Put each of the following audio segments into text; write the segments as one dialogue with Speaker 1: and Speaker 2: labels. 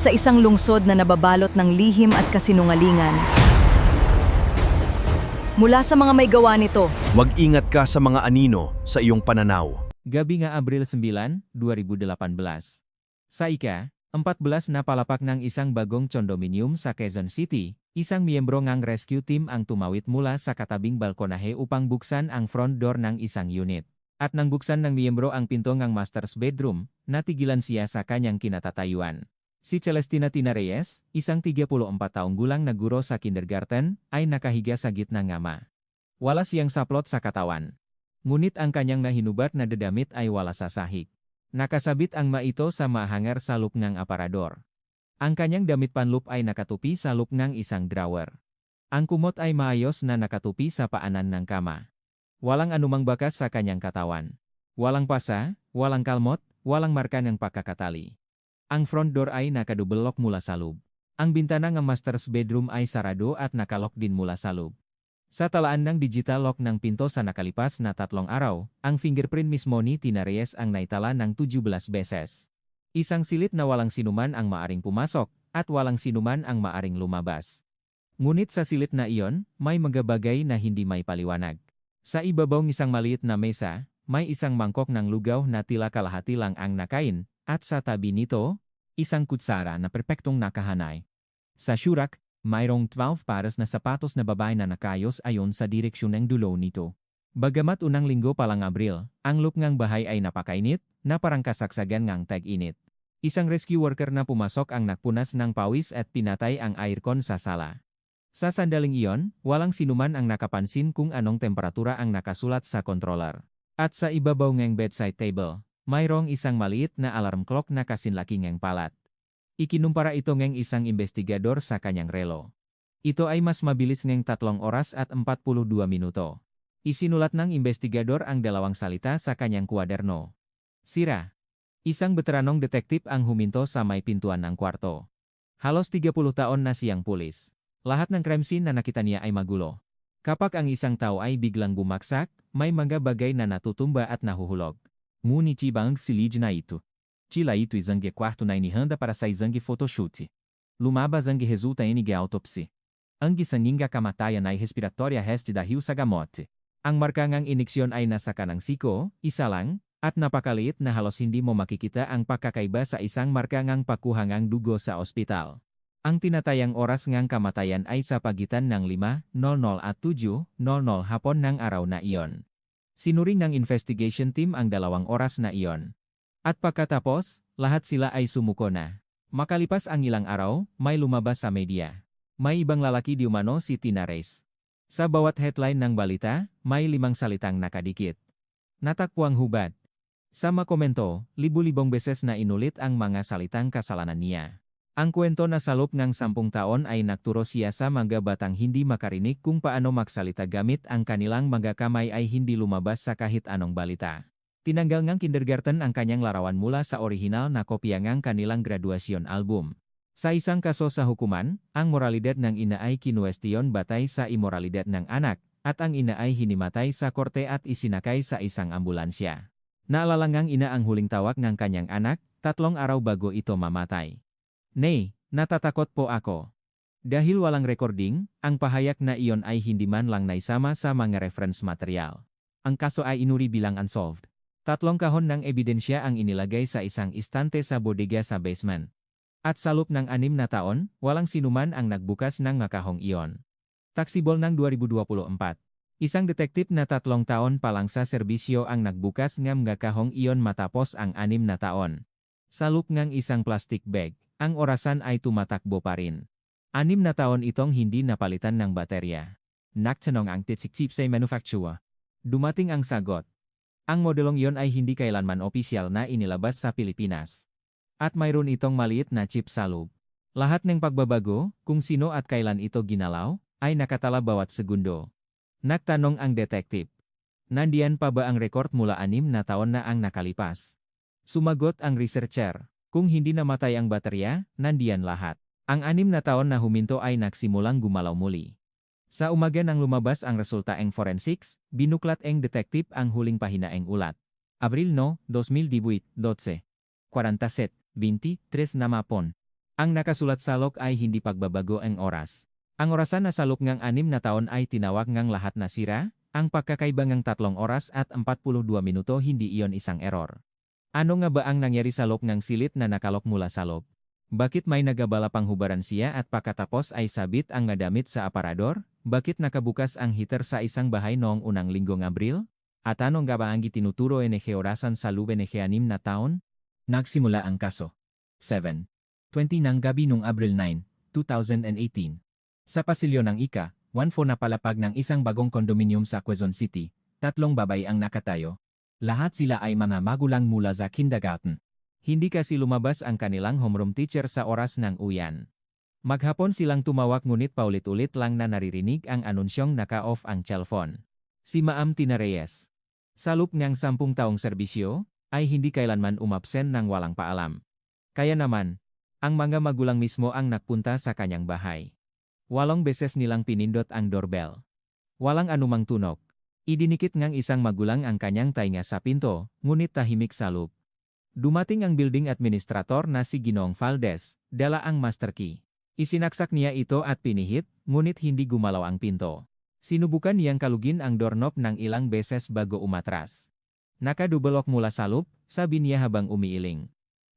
Speaker 1: sa isang lungsod na nababalot ng lihim at kasinungalingan. Mula sa mga may gawa nito,
Speaker 2: Mag-ingat ka sa mga anino sa iyong pananaw.
Speaker 3: Gabi nga Abril 9, 2018. Sa ika-14 na palapak ng isang bagong condominium sa Quezon City, isang miyembro ng rescue team ang tumawid mula sa katabing balkonahe upang buksan ang front door ng isang unit. At nang buksan ng miyembro ang pinto ng master's bedroom, natigilan siya sa kanyang kinatatayuan. Si Celestina Tina Reyes, isang 34 taong gulang na guro sa kindergarten, ay nakahiga sa gitna ng ama. Wala siyang saplot sa katawan. Ngunit ang kanyang nahinubat na dadamit ay wala sa sahig. Nakasabit ang maito sa mahanger sa loop ng aparador. Ang kanyang damit panloop ay nakatupi sa loop ng isang drawer. Ang kumot ay maayos na nakatupi sa paanan ng kama. Walang anumang bakas sa kanyang katawan. Walang pasa, walang kalmot, walang marka ng pagkakatali. Ang front door ay nakadouble lock mula sa loob. Ang bintana ng master's bedroom ay sarado at nakalock din mula sa loob. Sa talaan ng digital lock ng pinto sa nakalipas na 3 araw, ang fingerprint mismo ni Tina Reyes ang naitala ng 17 beses. Isang silid na walang sinuman ang maaring pumasok, at walang sinuman ang maaring lumabas. Ngunit sa silid na iyon, may mga bagay na hindi may paliwanag. Sa ibabaw ng isang maliit na mesa, may isang mangkok ng lugaw na tila kalahati lang ang nakain, at sa tabi nito, isang kutsara na perpektong nakahanay. Sa syurak, mayroong 12 pares na sapatos na babae na nakayos ayon sa direksyon ng dulo nito. Bagamat unang linggo pa lang Abril, ang loob ng bahay ay napakainit, na parang kasagsagan ng tag-init. Isang rescue worker na pumasok ang nakpunas ng pawis at pinatay ang aircon sa sala. Sa sandaling iyon, walang sinuman ang nakapansin kung anong temperatura ang nakasulat sa controller. At sa ibabaw ng bedside table, mayroong isang maliit na alarm clock na kasinlaki ng palat. Ikinumpara ito ng isang investigador sa kanyang relo. Ito ay mas mabilis ng 3 oras at 42 minuto. Isinulat ng investigador ang 2 salita sa kanyang kwaderno. Sira. Isang veteranong detektif ang huminto sa may pintuan ng kwarto. Halos 30 taon na siyang pulis. Lahat ng crime scene na nakita niya ay magulo. Kapag ang isang tao ay biglang bumaksak, may mga bagay na natutumba at nahuhulog. Ngunit ibang silid na ito. Tila ito izang quarto na inihanda para sa izang photoshoot. Lumabas ang resulta ng autopsy. Ang sanginga kamatayan ay respiratoria heste dahil sa gamot. Ang marka ng iniksyon ay nasa kanang siko, isa lang, at napakaliit na halos hindi mo makikita ang pagkakaiba sa isang marka ng pakuhangang dugo sa ospital. Ang tinatayang oras ng kamatayan ay sa pagitan ng 5:00 at 7:00 hapon ng araw na iyon. Sinuri ng investigation team ang 2 oras na iyon. At pagkatapos, lahat sila ay sumuko na. Makalipas ang ilang araw, may lumabas sa media. May ibang lalaki di umano si Tina Reyes. Sa bawat headline ng balita, may 5 salitang nakadikit. Natakpuang hubad. Sa makomento, libu-libong beses na inulit ang mga salitang kasalanan niya. Ang kwento na sa loob ng 10 taon ay nagturo siya sa mga batang hindi makarinig kung paano magsalita gamit ang kanilang mga kamay ay hindi lumabas sa kahit anong balita. Tinanggal ng kindergarten ang kanyang larawan mula sa orihinal na kopya ng kanilang graduasyon album. Sa isang kaso sa hukuman, ang moralidad ng ina ay kinuwestiyon batay sa imoralidad ng anak, at ang ina ay hinimatay sa korte at isinakay sa isang ambulansya. Naalala ng ina ang huling tawag ng kanyang anak, 3 araw bago ito mamatay. Nay, natatakot po ako. Dahil walang recording, ang pahayag na iyon ay hindi man lang naisama sa mga reference material. Ang kaso ay inuri bilang unsolved. 3 kahon ng ebidensya ang inilagay sa isang istante sa bodega sa basement. At sa loob ng 6 na taon, walang sinuman ang nagbukas ng kahong iyon. Taksibol ng 2024. Isang detektif na 3 taon pa lang sa serbisyo ang nagbukas ng kahong iyon matapos ang 6 na taon. Sa loob ng isang plastic bag, ang orasan ay tumatakbo pa rin. 6 na taon itong hindi napalitan ng baterya. Nagtanong ang titsip sa manufacturer. Dumating ang sagot. Ang modelong iyon ay hindi kailanman opisyal na inilabas sa Pilipinas. At mayroon itong maliit na chip sa loob. Lahat ng pagbabago, kung sino at kailan ito ginalaw, ay nakatala bawat segundo. Nagtanong ang detektif. Nandiyan pa ba ang record mula 6 na taon na ang nakalipas? Sumagot ang researcher. Kung hindi namatay ang baterya, nandiyan lahat. Ang 6 na taon na huminto ay nagsimulang gumalaw muli. Sa umaga nang lumabas ang resulta ng forensics, binuklat ng detektif ang huling pahina ng ulat. Abril 2018, 12:47, 23 na mapon. Ang nakasulat sa log ay hindi pagbabago ang oras. Ang orasan na sa loob ng 6 na taon ay tinawag ngang lahat na sira, ang pagkakaiba ng 3 oras at 42 minuto hindi iyon isang error. Ano nga ba ang nangyari sa loob ng silid na nakalok mula sa loob? Bakit may nagabala panghubaran siya at pagkatapos ay sabit ang nadamit sa aparador? Bakit nakabukas ang heater sa isang bahay noong unang linggong Abril? At anong nga ba ang itinuturo NG orasan sa loob NG 6 na taon? Nagsimula ang kaso. 7:20 ng gabi noong Abril 9, 2018. Sa pasilyo ng Ika-14 na palapag ng isang bagong kondominium sa Quezon City, 3 babae ang nakatayo. Lahat sila ay mga magulang mula sa kindergarten. Hindi kasi lumabas ang kanilang homeroom teacher sa oras ng uyan. Maghapon silang tumawag ngunit paulit-ulit lang na naririnig ang anunsyong naka-off ang cellphone. Si Ma'am Tina Reyes, sa loob ng 10 taong serbisyo, ay hindi kailanman umabsen ng walang paalam. Kaya naman, ang mga magulang mismo ang nagpunta sa kanyang bahay. 8 beses nilang pinindot ang doorbell. Walang anumang tunog. Idinikit ngang isang magulang ang kanyang tainga sa pinto, ngunit tahimik sa loob. Dumating ang building administrator na si Ginoong Valdez, dala ang master key. Isinaksak niya ito at pinihit, ngunit hindi gumalaw ang pinto. Sinubukan niyang kalugin ang doorknob ng ilang beses bago umatras. Nakadubelok mula sa loob, sabi niya habang umiiling.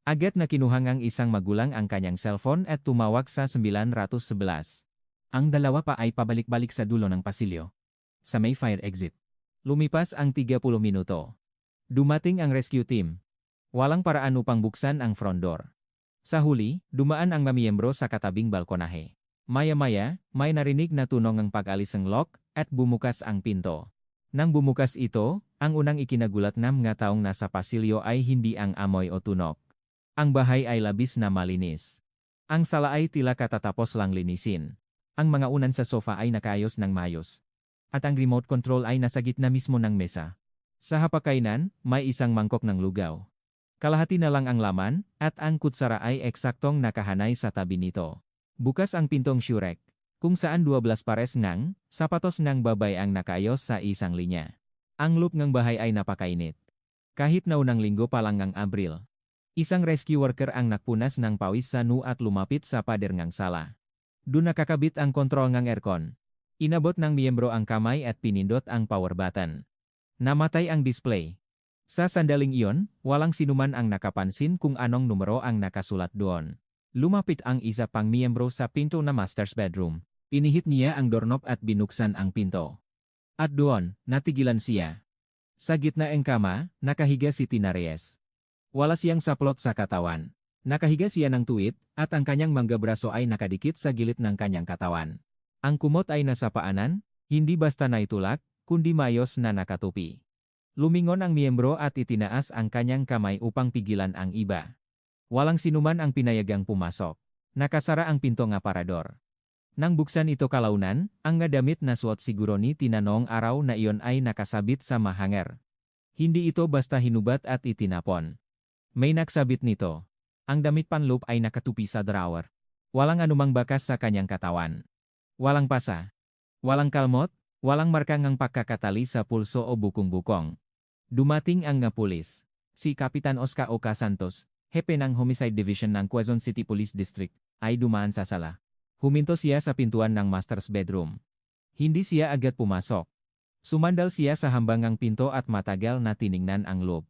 Speaker 3: Agad na kinuha ngang isang magulang ang kanyang cellphone at tumawag sa 911. Ang dalawa pa ay pabalik-balik sa dulo ng pasilyo. Sa may fire exit. Lumipas ang 30 minuto. Dumating ang rescue team. Walang paraan upang buksan ang front door. Sa huli, dumaan ang mamiyembro sa katabing balkonahe. Maya-maya, may narinig na tunog ang pag-alis ng lock at bumukas ang pinto. Nang bumukas ito, ang unang ikinagulat ng mga taong nasa pasilyo ay hindi ang amoy o tunog. Ang bahay ay labis na malinis. Ang sala ay tila katatapos lang linisin. Ang mga unan sa sofa ay nakaayos ng mayos. At ang remote control ay nasa gitna mismo ng mesa. Sa hapagkainan, may isang mangkok ng lugaw. Kalahati na lang ang laman, at ang kutsara ay eksaktong nakahanay sa tabi nito. Bukas ang pintong Shurek, kung saan 12 pares ng sapatos ng babay ang nakaayos sa isang linya. Ang loob ng bahay ay napakainit. Kahit na unang linggo pa lang ng Abril. Isang rescue worker ang nakpunas ng pawis sa nu at lumapit sa pader ng sala. Doon nakakabit ang kontrol ng aircon. Inabot ng miyembro ang kamay at pinindot ang power button. Namatay ang display. Sa sandaling iyon, walang sinuman ang nakapansin kung anong numero ang nakasulat doon. Lumapit ang isa pang miyembro sa pinto na master's bedroom. Pinihit niya ang doorknob at binuksan ang pinto. At doon, natigilan siya. Sa gitna ng kama, nakahiga si Tina Reyes. Wala siyang saplot sa katawan. Nakahiga siya ng tuwid, at ang kanyang mga braso ay nakadikit sa gilid ng kanyang katawan. Ang kumot ay nasa paanan, hindi basta naitulak, kundi mayos na nakatupi. Lumingon ang miyembro at itinaas ang kanyang kamay upang pigilan ang iba. Walang sinuman ang pinayagang pumasok. Nakasara ang pinto ng aparador. Nang buksan ito kalaunan, ang damit na suot siguro ni Tina noong araw na iyon ay nakasabit sa mahanger. Hindi ito basta hinubat at itinapon. May nagsabit nito. Ang damit panloob ay nakatupi sa drawer. Walang anumang bakas sa kanyang katawan. Walang pasa. Walang kalmot, walang marka ng pagkakatali sa pulso o bukong-bukong. Dumating ang nga pulis. Si Kapitan Oscar Oca Santos, hepe ng Homicide Division ng Quezon City Police District, ay dumaan sa sala. Huminto siya sa pintuan ng master's bedroom. Hindi siya agad pumasok. Sumandal siya sa hambangang pinto at matagal na tiningnan ang loob.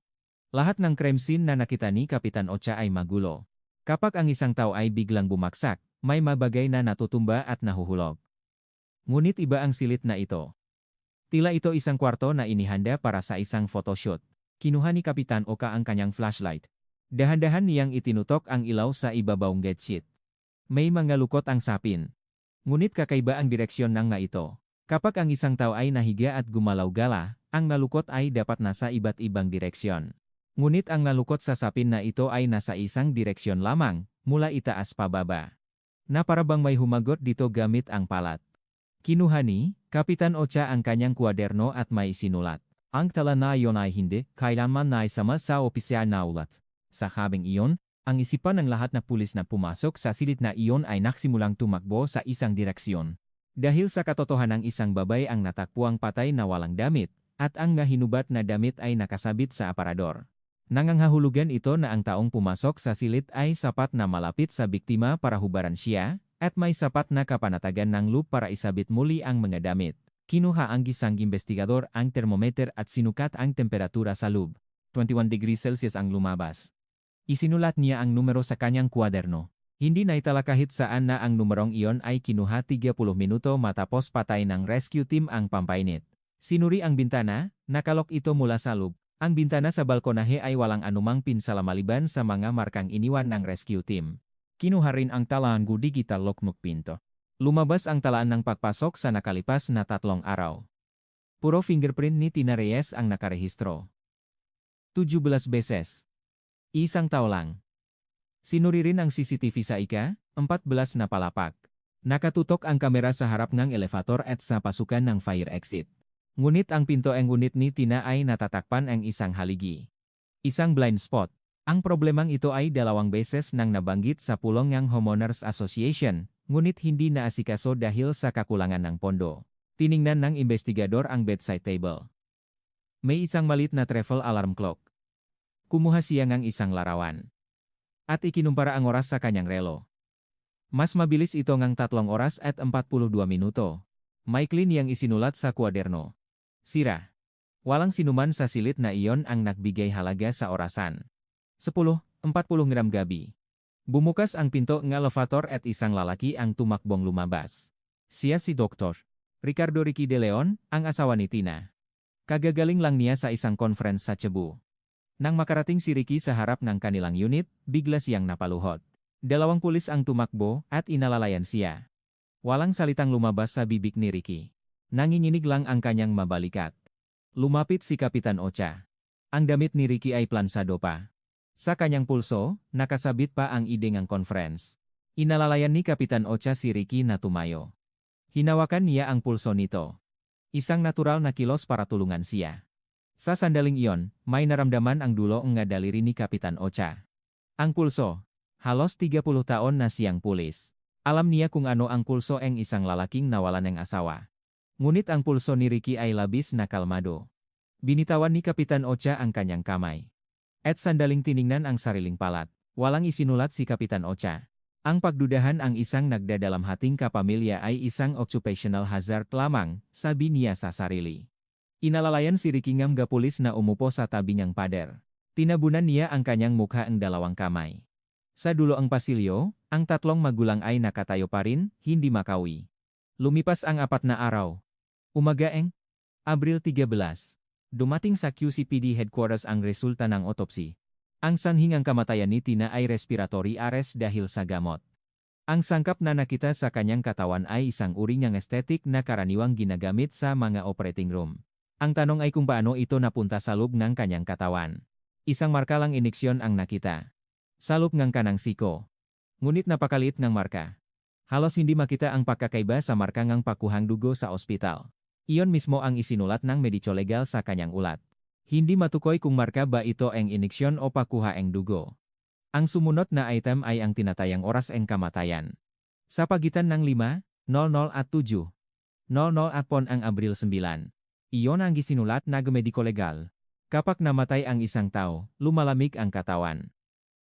Speaker 3: Lahat ng crime scene na nakita ni Kapitan Ocha ay magulo. Kapag ang isang tao ay biglang bumaksak, may mabagay na natutumba at nahuhulog. Ngunit iba ang silid na ito. Tila ito isang kwarto na inihanda para sa isang photoshoot. Kinuha ni Kapitan Oca ang kanyang flashlight. Dahan-dahan niyang itinutok ang ilaw sa ibabawng bedsheet. May mga lukot ang sapin. Ngunit kakaiba ang direksyon ng nga ito. Kapag ang isang tao ay nahiga at gumalaw-gala, ang nalukot ay dapat nasa iba't ibang direksyon. Ngunit ang nalukot sa sapin na ito ay nasa isang direksyon lamang, mula itaas pababa. Na para bang may humagot dito gamit ang palat. Kinuha ni Kapitan Ocha ang kanyang kwaderno at may sinulat. Ang tala na iyon ay hindi kailanman naisama sa opisyal na ulat. Sa habing iyon, ang isipan ng lahat na pulis na pumasok sa silid na iyon ay naksimulang tumakbo sa isang direksyon. Dahil sa katotohanan ng isang babay ang natakpuang patay na walang damit, at ang nahinubat na damit ay nakasabit sa aparador. Nangangahulugan ito na ang taong pumasok sa silid ay sapat na malapit sa biktima para hubaran siya, at may sapat na kapanatagan ng loop para isabit muli ang mga damit. Kinuha ang isang investigador ang thermometer at sinukat ang temperatura sa loob. 21 degrees Celsius ang lumabas. Isinulat niya ang numero sa kanyang kwaderno. Hindi naitala kahit saan na ang numerong iyon ay kinuha 30 minuto matapos patay ng rescue team ang pampainit. Sinuri ang bintana, nakalok ito mula sa loob. Ang bintana sa balkonahe ay walang anumang pinsala maliban sa mga markang iniwan ng rescue team. Kinuha rin ang talaan gu digital lockbook pinto. Lumabas ang talaan ng pagpasok sa nakalipas na 3 araw. Puro fingerprint ni Tina Reyes ang nakarehistro. 17 beses. Isang tao lang. Sinuri rin ang CCTV sa ika-14 na palapak. Nakatutok ang kamera sa harap ng elevator at sa pasukan ng fire exit. Ngunit ang pinto ang ngunit ni Tina ay natatakpan ang isang haligi. Isang blind spot. Ang problemang ito ay 2 beses nang nabanggit sa pulong ng Homeowners Association, ngunit hindi naasikaso dahil sa kakulangan ng pondo. Tiningnan ng investigador ang bedside table. May isang malit na travel alarm clock. Kumuha siya ng isang larawan. At ikinumpara ang oras sa kanyang relo. Mas mabilis ito ng 3 oras at 42 minuto. Maikli niyang isinulat sa kwaderno. Sira. Walang sinuman sa silid na iyon ang nagbigay halaga sa orasan. 10:40 gabi. Bumukas ang pinto ng elevator at isang lalaki ang tumakbong lumabas. Siya si Dr. Ricardo Ricky De Leon, ang asawa ni Tina. Kagagaling lang niya sa isang conference sa Cebu. Nang makarating si Ricky sa harap ng kanilang unit, bigla siyang napaluhod. 2 pulis ang tumakbo at inalalayan siya. Walang salitang lumabas sa bibig ni Ricky. Nanginginig lang ang kanyang mabalikat. Lumapit si Kapitan Ocha. Ang damit ni Ricky ay plansado pa. Sa kanyang pulso, nakasabit pa ang ideng ng conference. Inalalayan ni Kapitan Ocha si Ricky na tumayo. Hinawakan niya ang pulso nito. Isang natural na kilos para tulungan siya. Sa sandaling iyon, may naramdaman ang dulo ng daliri ni Kapitan Ocha. Ang pulso. Halos 30 taon na siyang pulis. Alam niya kung ano ang pulso ng isang lalaking nawalan ng asawa. Ngunit ang pulso ni Ricky ay labis na kalmado. Binitawan ni Kapitan Ocha ang kanyang kamay. At sandaling tiningnan ang sariling palat. Walang isinulat si Kapitan Ocha. Ang pagdudahan ang isang nagdadalamhating kapamilya ay isang occupational hazard lamang, sabi niya sa sarili. Inalalayan si Ricky ng pulis na umupo sa tabi niyang pader. Tinabunan niya ang kanyang mukha ang 2 kamay. Sa dulo ang pasilyo, ang 3 magulang ay nakatayo pa rin, hindi makawi. Lumipas ang 4 na araw. Umagaeng Abril 13. Dumating sa QCPD headquarters ang resulta ng autopsy. Ang sanhingang kamatayan ni Tina ay respiratory arrest dahil sa gamot. Ang sangkap na nakita sa kanyang katawan ay isang uri ng aesthetic na karaniwang ginagamit sa mga operating room. Ang tanong ay kung paano ito napunta sa loob ng kanyang katawan. Isang marka lang iniksyon ang nakita. Sa loob ng kanang siko. Ngunit napakaliit ng marka. Halos hindi makita ang pagkakaiba sa marka ng pakuhang dugo sa ospital. Iyon mismo ang isinulat ng mediko legal sa kanyang ulat. Hindi matukoy kung marka ba ito ang iniksyon o pakuha ang dugo. Ang sumunod na item ay ang tinatayang oras ang kamatayan. Sa pagitan ng 5:00 at 7:00 ang Abril 9. Iyon ang isinulat ng mediko legal. Kapag namatay ang isang tao, lumalamig ang katawan.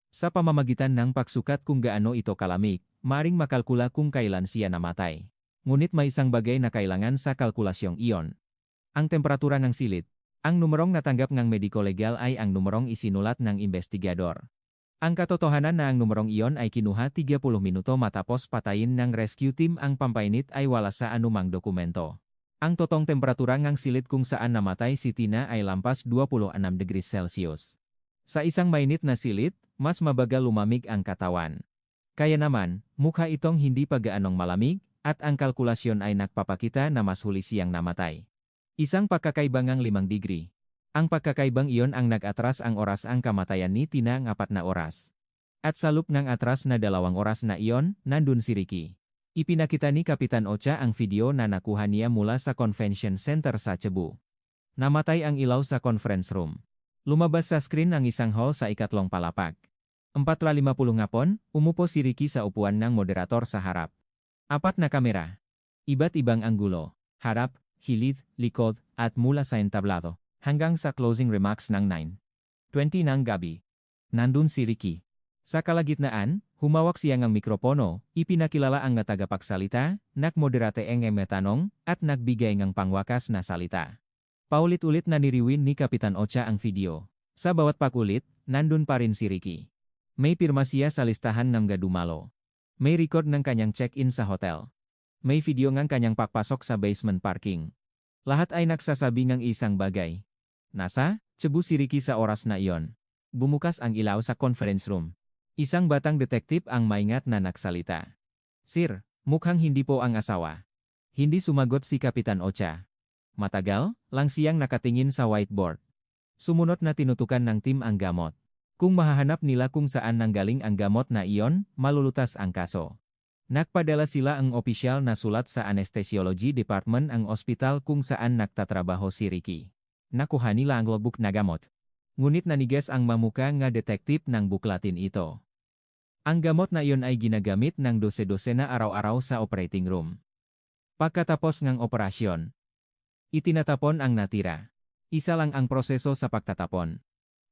Speaker 3: Sa pamamagitan ng pagsukat kung gaano ito kalamig, maring makalkula kung kailan siya namatay. Ngunit may isang bagay na kailangan sa kalkulasyong iyon. Ang temperatura ng silid. Ang numerong natanggap ng mediko legal ay ang numerong isinulat ng investigador. Ang katotohanan na ang numerong iyon ay kinuha 30 minuto matapos patayin ng rescue team ang pampainit ay wala sa anumang dokumento. Ang totoong temperatura ng silid kung saan namatay si Tina ay lampas 26 degrees Celsius. Sa isang mainit na silid, mas mabagal lumamig ang katawan. Kaya naman, mukha itong hindi pa gaanong malamig, at ang kalkulasyon ay nagpapakita na mas huli siyang namatay. Isang pagkakaibang 5 degree. Ang pagkakaibang iyon ang nag-atras ang oras ang kamatayan ni Tina ng 4 na oras. At sa loop ng atras na 2 oras na iyon, nandun si Ricky. Ipinakita ni Kapitan Ocha ang video na nakuha niya mula sa convention center sa Cebu. Namatay ang ilaw sa conference room. Lumabas sa screen ang isang hall sa ikatlong palapak. 4:50 hapon, umupo si Ricky sa upuan ng moderator sa harap. 4 na kamera. Iba't ibang anggulo, harap, hilid, likod, at mula sa entablado, hanggang sa closing remarks ng 9. 20 ng gabi. Nandun si Ricky. Sa kalagitnaan, humawak siya ng mikropono, ipinakilala ang tagapagsalita, nagmoderate ang metanong, at nagbigay ng pangwakas na salita. Paulit-ulit na niriwin ni Kapitan Ocha ang video. Sa bawat pakulit, nandun pa rin si Ricky. May pirma siya sa listahan ng gadumalo. May record ng kanyang check-in sa hotel. May video ng kanyang pagpasok sa basement parking. Lahat ay nagsasabi ng isang bagay. Nasa, Cebu si Ricky sa oras na iyon. Bumukas ang ilaw sa conference room. Isang batang detective ang maingat na nagsalita. Sir, mukhang hindi po ang asawa. Hindi sumagot si Kapitan Ocha. Matagal, lang siyang nakatingin sa whiteboard. Sumunod na tinutukan ng team ang gamot. Kung mahahanap nila kung saan nanggaling ang gamot na iyon, malulutas ang kaso. Nagpadala sila ang opisyal na sulat sa anesthesiology department ang ospital kung saan nagtatrabaho si Ricky. Nakuha nila ang logbook na gamot. Ngunit nanigas ang mamuka nga detektif ng buklatin ito. Ang gamot na iyon ay ginagamit ng dose-dose na araw-araw sa operating room. Pagkatapos ng operasyon, itinatapon ang natira. Isa lang ang proseso sa pagtatapon.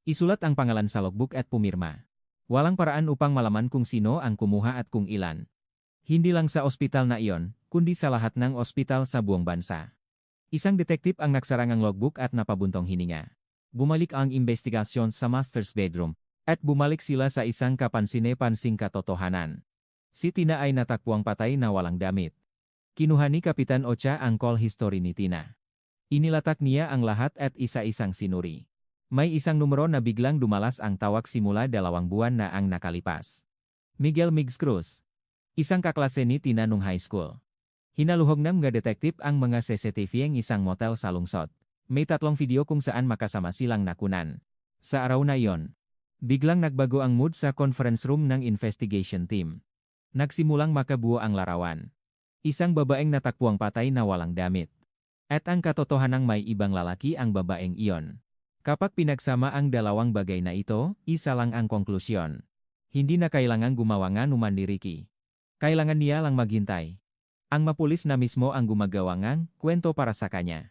Speaker 3: Isulat ang pangalan sa logbook at pumirma. Walang paraan upang malaman kung sino ang kumuha at kung ilan. Hindi lang sa ospital na iyon, kundi sa lahat ng ospital sa buong bansa. Isang detektif ang nagsarang ang logbook at napabuntong hininga. Bumalik ang investigasyon sa master's bedroom, at bumalik sila sa isang kapansine-pansing katotohanan. Si Tina ay natakpuang patay na walang damit. Kinuha ni Kapitan Ocha ang call history ni Tina. Inilatak niya ang lahat at isa-isang sinuri. May isang numero na biglang dumalas ang tawag simula 2 buwan na ang nakalipas. Miguel Migs Cruz. Isang kaklase ni Tina nung high school. Hinaluhog ng mga detektif ang mga CCTV ng isang motel sa lungsod. May 3 video kung saan makasama silang nakunan. Sa araw na iyon, biglang nagbago ang mood sa conference room ng investigation team. Nagsimulang makabuo ang larawan. Isang babaeng natakpuang patay na walang damit. At ang katotohanang may ibang lalaki ang babaeng iyon. Kapag pinagsama ang dalawang bagay na ito, isa lang ang konklusyon. Hindi na kailangang gumawa nga numan ni Ricky. Kailangan niya lang maghintay. Ang mapulis na mismo ang gumagawa ngang kwento para sa kanya.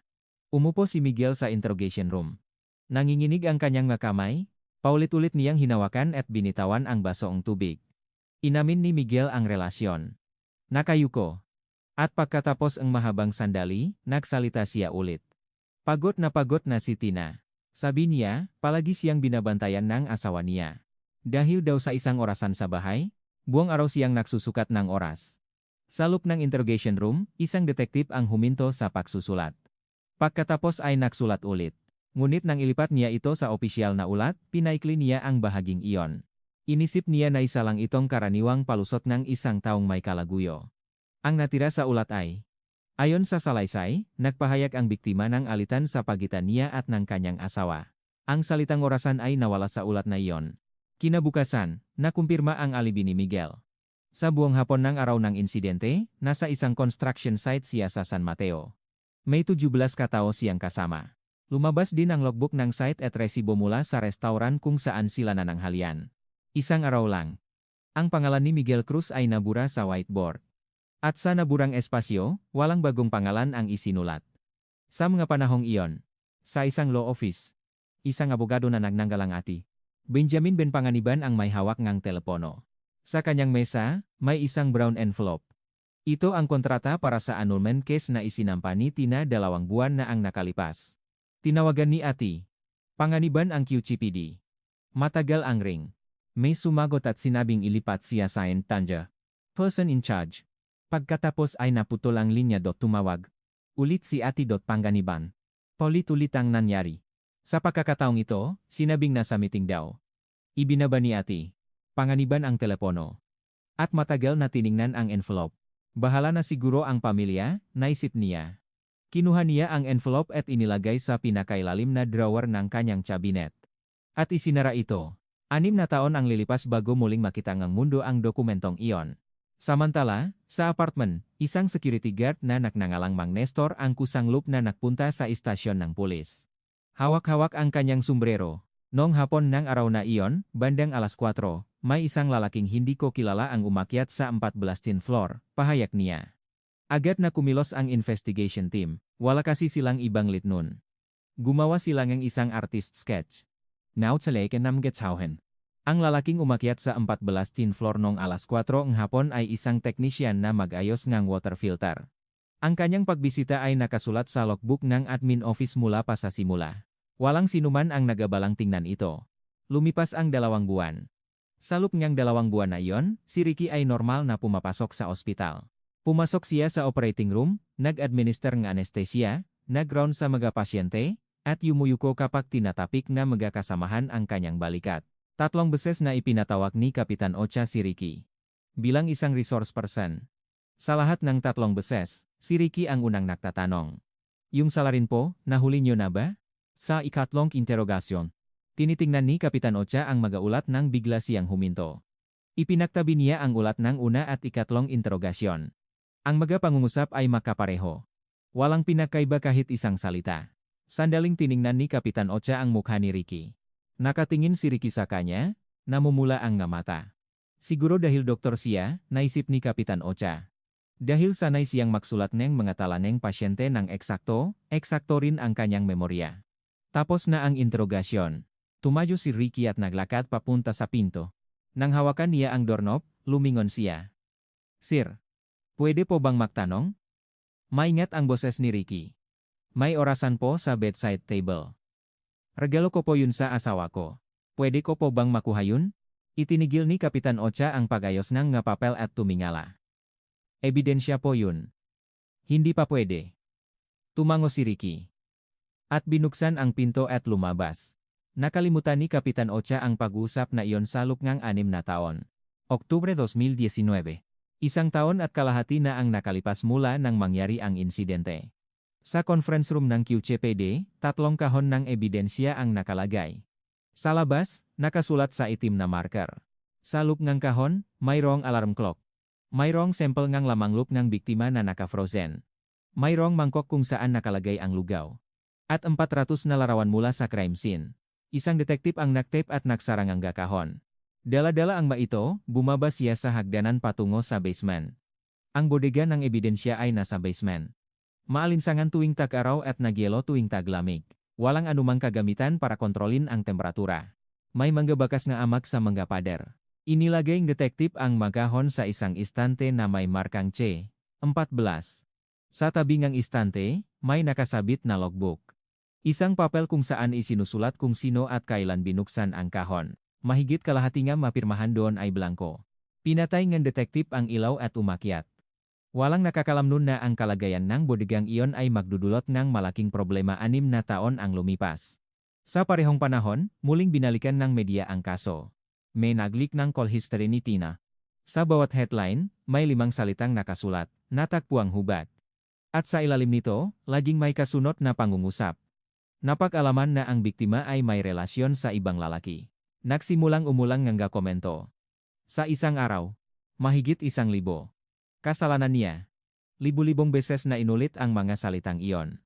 Speaker 3: Umupo si Miguel sa interrogation room. Nanginginig ang kanyang mga kamay, paulit-ulit niyang hinawakan at binitawan ang basong tubig. Inamin ni Miguel ang relasyon. Nakayuko. At pagkatapos ang mahabang sandali, nagsalita siya ulit. Pagod na si Tina. Sabi niya, palagi siyang binabantayan ng asawa niya. Dahil daw sa isang orasan sa bahay, buong araw siyang nagsusukat ng oras. Sa loob ng interrogation room, isang detektif ang huminto sa pagsusulat. Pagkatapos ay nagsulat ulit. Ngunit nang ilipat niya ito sa opisyal na ulat, pinaikli niya ang bahaging iyon. Inisip niya na isa lang itong karaniwang palusot ng isang taong may kalaguyo. Ang natira sa ulat ay, ayon sa salaysay, nagpahayag ang biktima ng alitan sa pagitan niya at ng kanyang asawa. Ang salitang orasan ay nawala sa ulat na iyon. Kinabukasan, nakumpirma ang alibi ni Miguel. Sa buong hapon ng araw ng insidente, nasa isang construction site siya sa San Mateo. May 17 katao siyang kasama. Lumabas din ang logbook ng site at resibo mula sa restauran kung saan sila nananghalian. Isang araw lang. Ang pangalan ni Miguel Cruz ay nabura sa whiteboard. At sa naburang espasyo, walang bagong pangalan ang isinulat. Sa mga panahong iyon, sa isang law office, isang abogado na nagnanggalang ati, Benjamin Ben Panganiban ang may hawak ng telepono. Sa kanyang mesa, may isang brown envelope. Ito ang kontrata para sa annulment case na isinampa ni Tina 2 buwan na ang nakalipas. Tinawagan ni Ati. Panganiban ang QCPD. Matagal ang ring. May sumagot at sinabing ilipat siya sa Tanja. Person in charge. Pagkatapos ay naputol ang linya. Tumawag. Ulit si Ati. Panganiban. Paulit-ulit ang nangyari. Sa pagkakataong ito, sinabing nasa meeting daw. Ibinaba ni Ati. Panganiban ang telepono. At matagal na tiningnan ang envelope. Bahala na siguro ang pamilya, naisip niya. Kinuha niya ang envelope at inilagay sa pinakailalim na drawer ng kanyang cabinet. At isinara ito. 6 na taon ang lilipas bago muling makita ng mundo ang dokumentong iyon. Samantala, sa apartment, isang security guard na nagnangalang Mang Nestor ang kusang loop na nagpunta sa istasyon ng pulis. Hawak-hawak ang kanyang sombrero. Noong hapon ng araw na iyon, bandang 4:00, may isang lalaking hindi ko kilala ang umakyat sa 14th floor, pahayag niya. Agad na kumilos ang investigation team, wala kasi silang ibang lead nun. Gumawa sila ng isang artist sketch. Nautsaleken nam getauhen. Ang lalaking umakyat sa 14 tin floor nong alas 4 ng hapon ay isang teknisyan na mag-ayos ng water filter. Ang kanyang pagbisita ay nakasulat sa logbook ng admin office mula pa sa simula. Walang sinuman ang nagabalang tingnan ito. Lumipas ang 2 buwan. Sa loob ngang 2 buwan na iyon, si Ricky ay normal na pumapasok sa ospital. Pumasok siya sa operating room, nag-administer ng anesthesia, nag-round sa mga pasyente, at yumuyuko kapag tinatapik na magkakasamahan ang kanyang balikat. 3 beses na ipinatawag ni Kapitan Ocha si Ricky bilang isang resource person. Sa lahat ng 3 beses, si Ricky ang unang nagtatanong. Yung salarin po, nahuli niyo na ba? Sa ikatlong interogasyon, tinitingnan ni Kapitan Ocha ang mag-aulat nang bigla siyang huminto. Ipinagtabi niya ang ulat ng una at ikatlong interogasyon. Ang mga pangungusap ay makapareho. Walang pinakaiba kahit isang salita. Sandaling tiningnan ni Kapitan Ocha ang mukha ni Ricky. Nakatingin si Ricky sa kanya, namumula ang mata. Siguro dahil doktor siya, naisip ni Kapitan Ocha. Dahil sanay siyang magsulat ng mga tala ng pasyente ng eksakto rin ang kanyang memorya. Tapos na ang interogasyon. Tumayo si Ricky at naglakad papunta sa pinto. Nang hawakan niya ang doorknob, lumingon siya. Sir, pwede po bang magtanong? Maingat ang boses ni Ricky. May orasan po sa bedside table. Regalo ko po yun sa asawa ko. Pwede ko po bang makuha yun? Itinigil ni Kapitan Ocha ang pag-ayos ng nga papel at tumingala. Ebidensya po yun. Hindi pa pwede. Tumango si Ricky. At binuksan ang pinto at lumabas. Nakalimutan ni Kapitan Ocha ang pag-usap na iyon sa loob ng 6 na taon. Oktubre 2019. 1 taon at kalahati na ang nakalipas mula nang mangyari ang insidente. Sa conference room ng QCPD, 3 kahon ng ebidensya ang nakalagay. Sa labas, nakasulat sa itim na marker. Sa loob ng kahon, mayroong alarm clock. Mayroong sample ng lamang loop ng biktima na naka-frozen. Mayroong mangkok kung saan nakalagay ang lugaw. At 400 na larawan mula sa crime scene. Isang detektip ang nagtape at nagsarang ang kahon. Dala-dala ang ito, bumaba siya sa hagdanan patungo sa basement. Ang bodega ng ebidensya ay nasa basement. Maalinsangan tuwing tag-araw at nagyelo tuwing taglamig. Walang anumang kagamitan para kontrolin ang temperatura. May mga bakas na amak sa mga pader. Inilagay ng detektip ang magahon sa isang istante na may markang Che, 14. Sa tabi ng istante, may nakasabit na logbook. Isang papel kung saan isinusulat kung sino at kailan binuksan ang kahon. Mahigit kalahati nga mapirmahan doon ay blanko. Pinatay ng detektip ang ilaw at umakyat. Walang nakakalam nun na ang kalagayan ng bodegang iyon ay magdudulot ng malaking problema 6 na taon ang lumipas. Sa parehong panahon, muling binalikan ng media ang kaso. May nag-leak ng call history ni Tina. Sa bawat headline, may 5 salitang nakasulat, natagpuang hubad. At sa ilalim nito, laging may kasunod na pangungusap. Napag-alaman na ang biktima ay may relasyon sa ibang lalaki. Nagsimulang umulang ng komento. Sa isang araw, mahigit 1,000. Kasalanan niya. Libu-libong beses na inulit ang mga salitang iyon.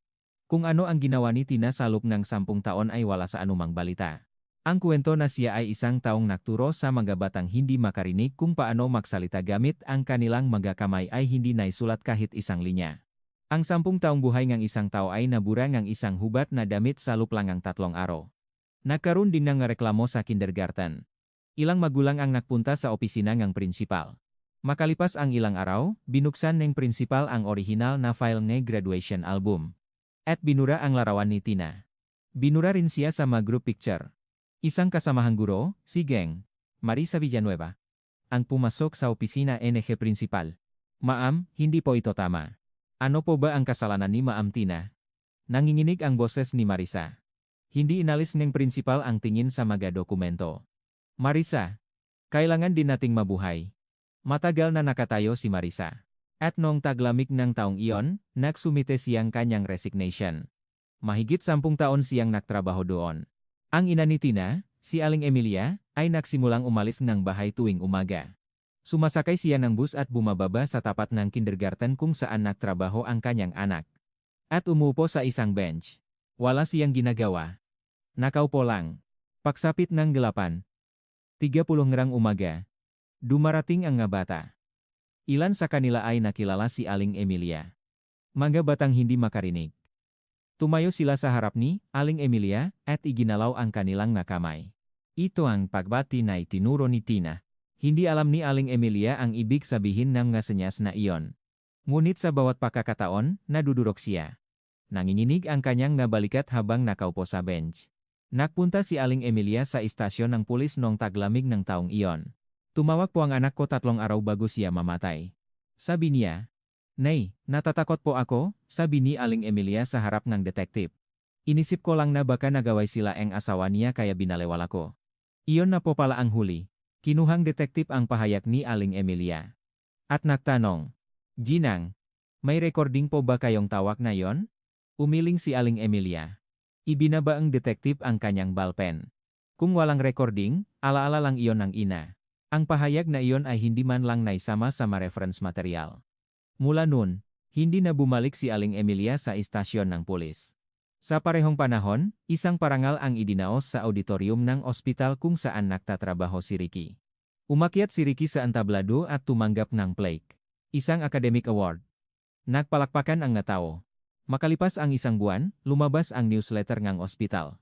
Speaker 3: Kung ano ang ginawa ni Tina sa loob ng 10 taon ay wala sa anumang balita. Ang kwento na siya ay isang taong nagturo sa mga batang hindi makarinig kung paano magsalita gamit ang kanilang mga kamay ay hindi naisulat kahit isang linya. Ang 10 taong buhay ng isang tao ay nabura ng isang hubat na damit sa loob lang ang 3 araw. Nagkaroon din ng reklamo sa kindergarten. Ilang magulang ang nagpunta sa opisina ng prinsipal. Makalipas ang ilang araw, binuksan ng prinsipal ang orihinal na file ng graduation album. At binura ang larawan ni Tina. Binura rin siya sa mga group picture. Isang kasamahang guro, si Geng, Marisa Villanueva, ang pumasok sa opisina NG prinsipal. Ma'am, hindi po ito tama. Ano po ba ang kasalanan ni Ma'am Tina? Nanginginig ang boses ni Marisa. Hindi inalis ng prinsipal ang tingin sa mga dokumento. Marisa, kailangan din nating mabuhay. Matagal na nakatayo si Marisa. At noong taglamig ng taong iyon, nagsumite siyang kanyang resignation. Mahigit 10 taon siyang nagtrabaho doon. Ang ina ni Tina, si Aling Emilia, ay nagsimulang umalis ng bahay tuwing umaga. Sumasakay siya ng bus at bumababa sa tapat ng kindergarten kung saan nagtrabaho ang kanyang anak. At umupo sa isang bench. Wala siyang ginagawa. Nakaupo lang. Pagsapit ng 8:30 ng umaga. Dumarating ang nga bata. Ilan sa kanila ay nakilala si Aling Emilia. Mga batang hindi makarinig. Tumayo sila sa harap ni Aling Emilia at iginalaw ang kanilang mga kamay. Ito ang pagbati na itinuro ni Tina. Hindi alam ni Aling Emilia ang ibig sabihin ng mga senyas na iyon. Ngunit sa bawat pagkakataon, nadudurog siya. Nanginginig ang kanyang nabalikat habang nakaupo sa bench. Nagpunta si Aling Emilia sa istasyon ng pulis noong taglamig ng taong iyon. Tumawag po ang anak ko 3 araw bago siya mamatay. Sabi niya, "Nay, natatakot po ako," sabi ni Aling Emilia sa harap ng detektif. "Inisip ko lang na baka nagaway sila ang asawa niya kaya binalewala ko." Iyon na po pala ang huli. Kinuhang detektif ang pahayag ni Aling Emilia. At nagtanong, "Ginang, may recording po ba kayong tawag na yon?" Umiling si Aling Emilia. Ibinaba ang detektif ang kanyang ballpen. Kung walang recording, alaala lang iyon ng ina. Ang pahayag na iyon ay hindi man lang naisama sa reference material. Mula noon, hindi na bumalik si Aling Emilia sa istasyon ng pulis. Sa parehong panahon, isang parangal ang idinaos sa auditorium ng ospital kung saan nagtatrabaho si Ricky. Umakyat si Ricky sa entablado at tumanggap ng plaque, isang academic award. Nagpalakpakan ang tao. Makalipas ang isang buwan, lumabas ang newsletter ng ospital.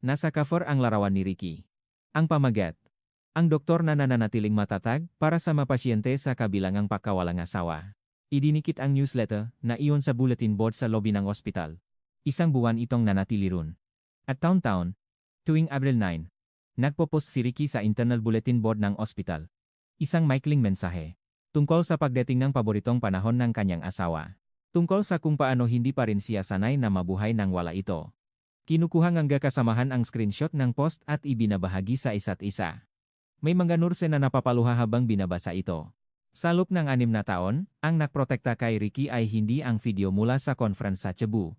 Speaker 3: Nasa cover ang larawan ni Ricky. Ang pamagat, ang doktor na nananatiling matatag para sa mga pasyente sa kabilangang pagkawalang asawa. Idinikit ang newsletter na iyon sa bulletin board sa lobby ng ospital. Isang buwan itong nanatili ron. At taon-taon, tuwing Abril 9, nagpo-post si Ricky sa internal bulletin board ng ospital. Isang maikling mensahe. Tungkol sa pagdating ng paboritong panahon ng kanyang asawa. Tungkol sa kung paano hindi pa rin siya sanay na mabuhay nang wala ito. Kinukuha ng kasamahan ang screenshot ng post at ibinabahagi sa isa't isa. May mga nurse na napapaluha habang binabasa ito. Sa loob ng 6 na taon, ang nagprotekta kay Ricky ay hindi ang video mula sa conference sa Cebu,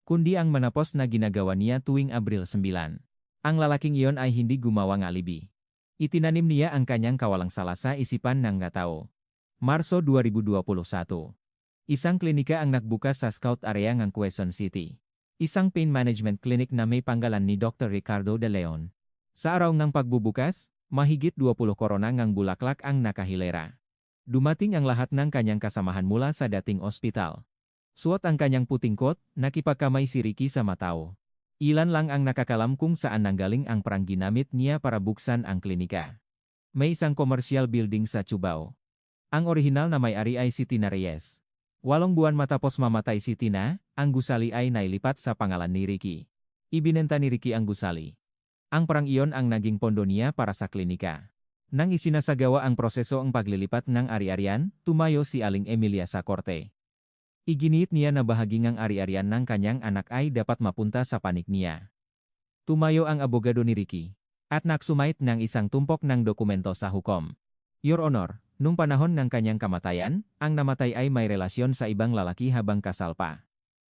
Speaker 3: kundi ang manapost na ginagawa niya tuwing Abril 9. Ang lalaking iyon ay hindi gumawang alibi. Itinanim niya ang kanyang kawalang sala sa isipan ng tao. Marso 2021. Isang klinika ang nagbukas sa Scout area ng Quezon City. Isang pain management clinic na may panggalan ni Dr. Ricardo De Leon. Sa araw ng pagbubukas, mahigit 20 korona ng bulaklak ang nakahilera. Dumating ang lahat ng kanyang kasamahan mula sa dating ospital. Suot ang kanyang puting coat, nakipagkamay si Ricky sa matao. Ilan lang ang nakakalam kung saan nanggaling ang perang ginamit niya para buksan ang klinika. May isang commercial building sa Cubao. Ang orihinal na may-ari ay si Tina Reyes. 8 buwan matapos mamatay si Tina, ang gusali ay nailipat sa pangalan ni Ricky. Ibinenta ni Ricky ang gusali. Ang perang iyon ang naging pondo niya para sa klinika. Nang isinasagawa ang proseso ang paglilipat ng ari-arian, tumayo si Aling Emilia sa korte. Iginiit niya na bahagi ng ari-arian ng kanyang anak ay dapat mapunta sa panig niya. Tumayo ang abogado ni Ricky, at nagsumait ng isang tumpok ng dokumento sa hukom. Your Honor, nung panahon ng kanyang kamatayan, ang namatay ay may relasyon sa ibang lalaki habang kasal pa.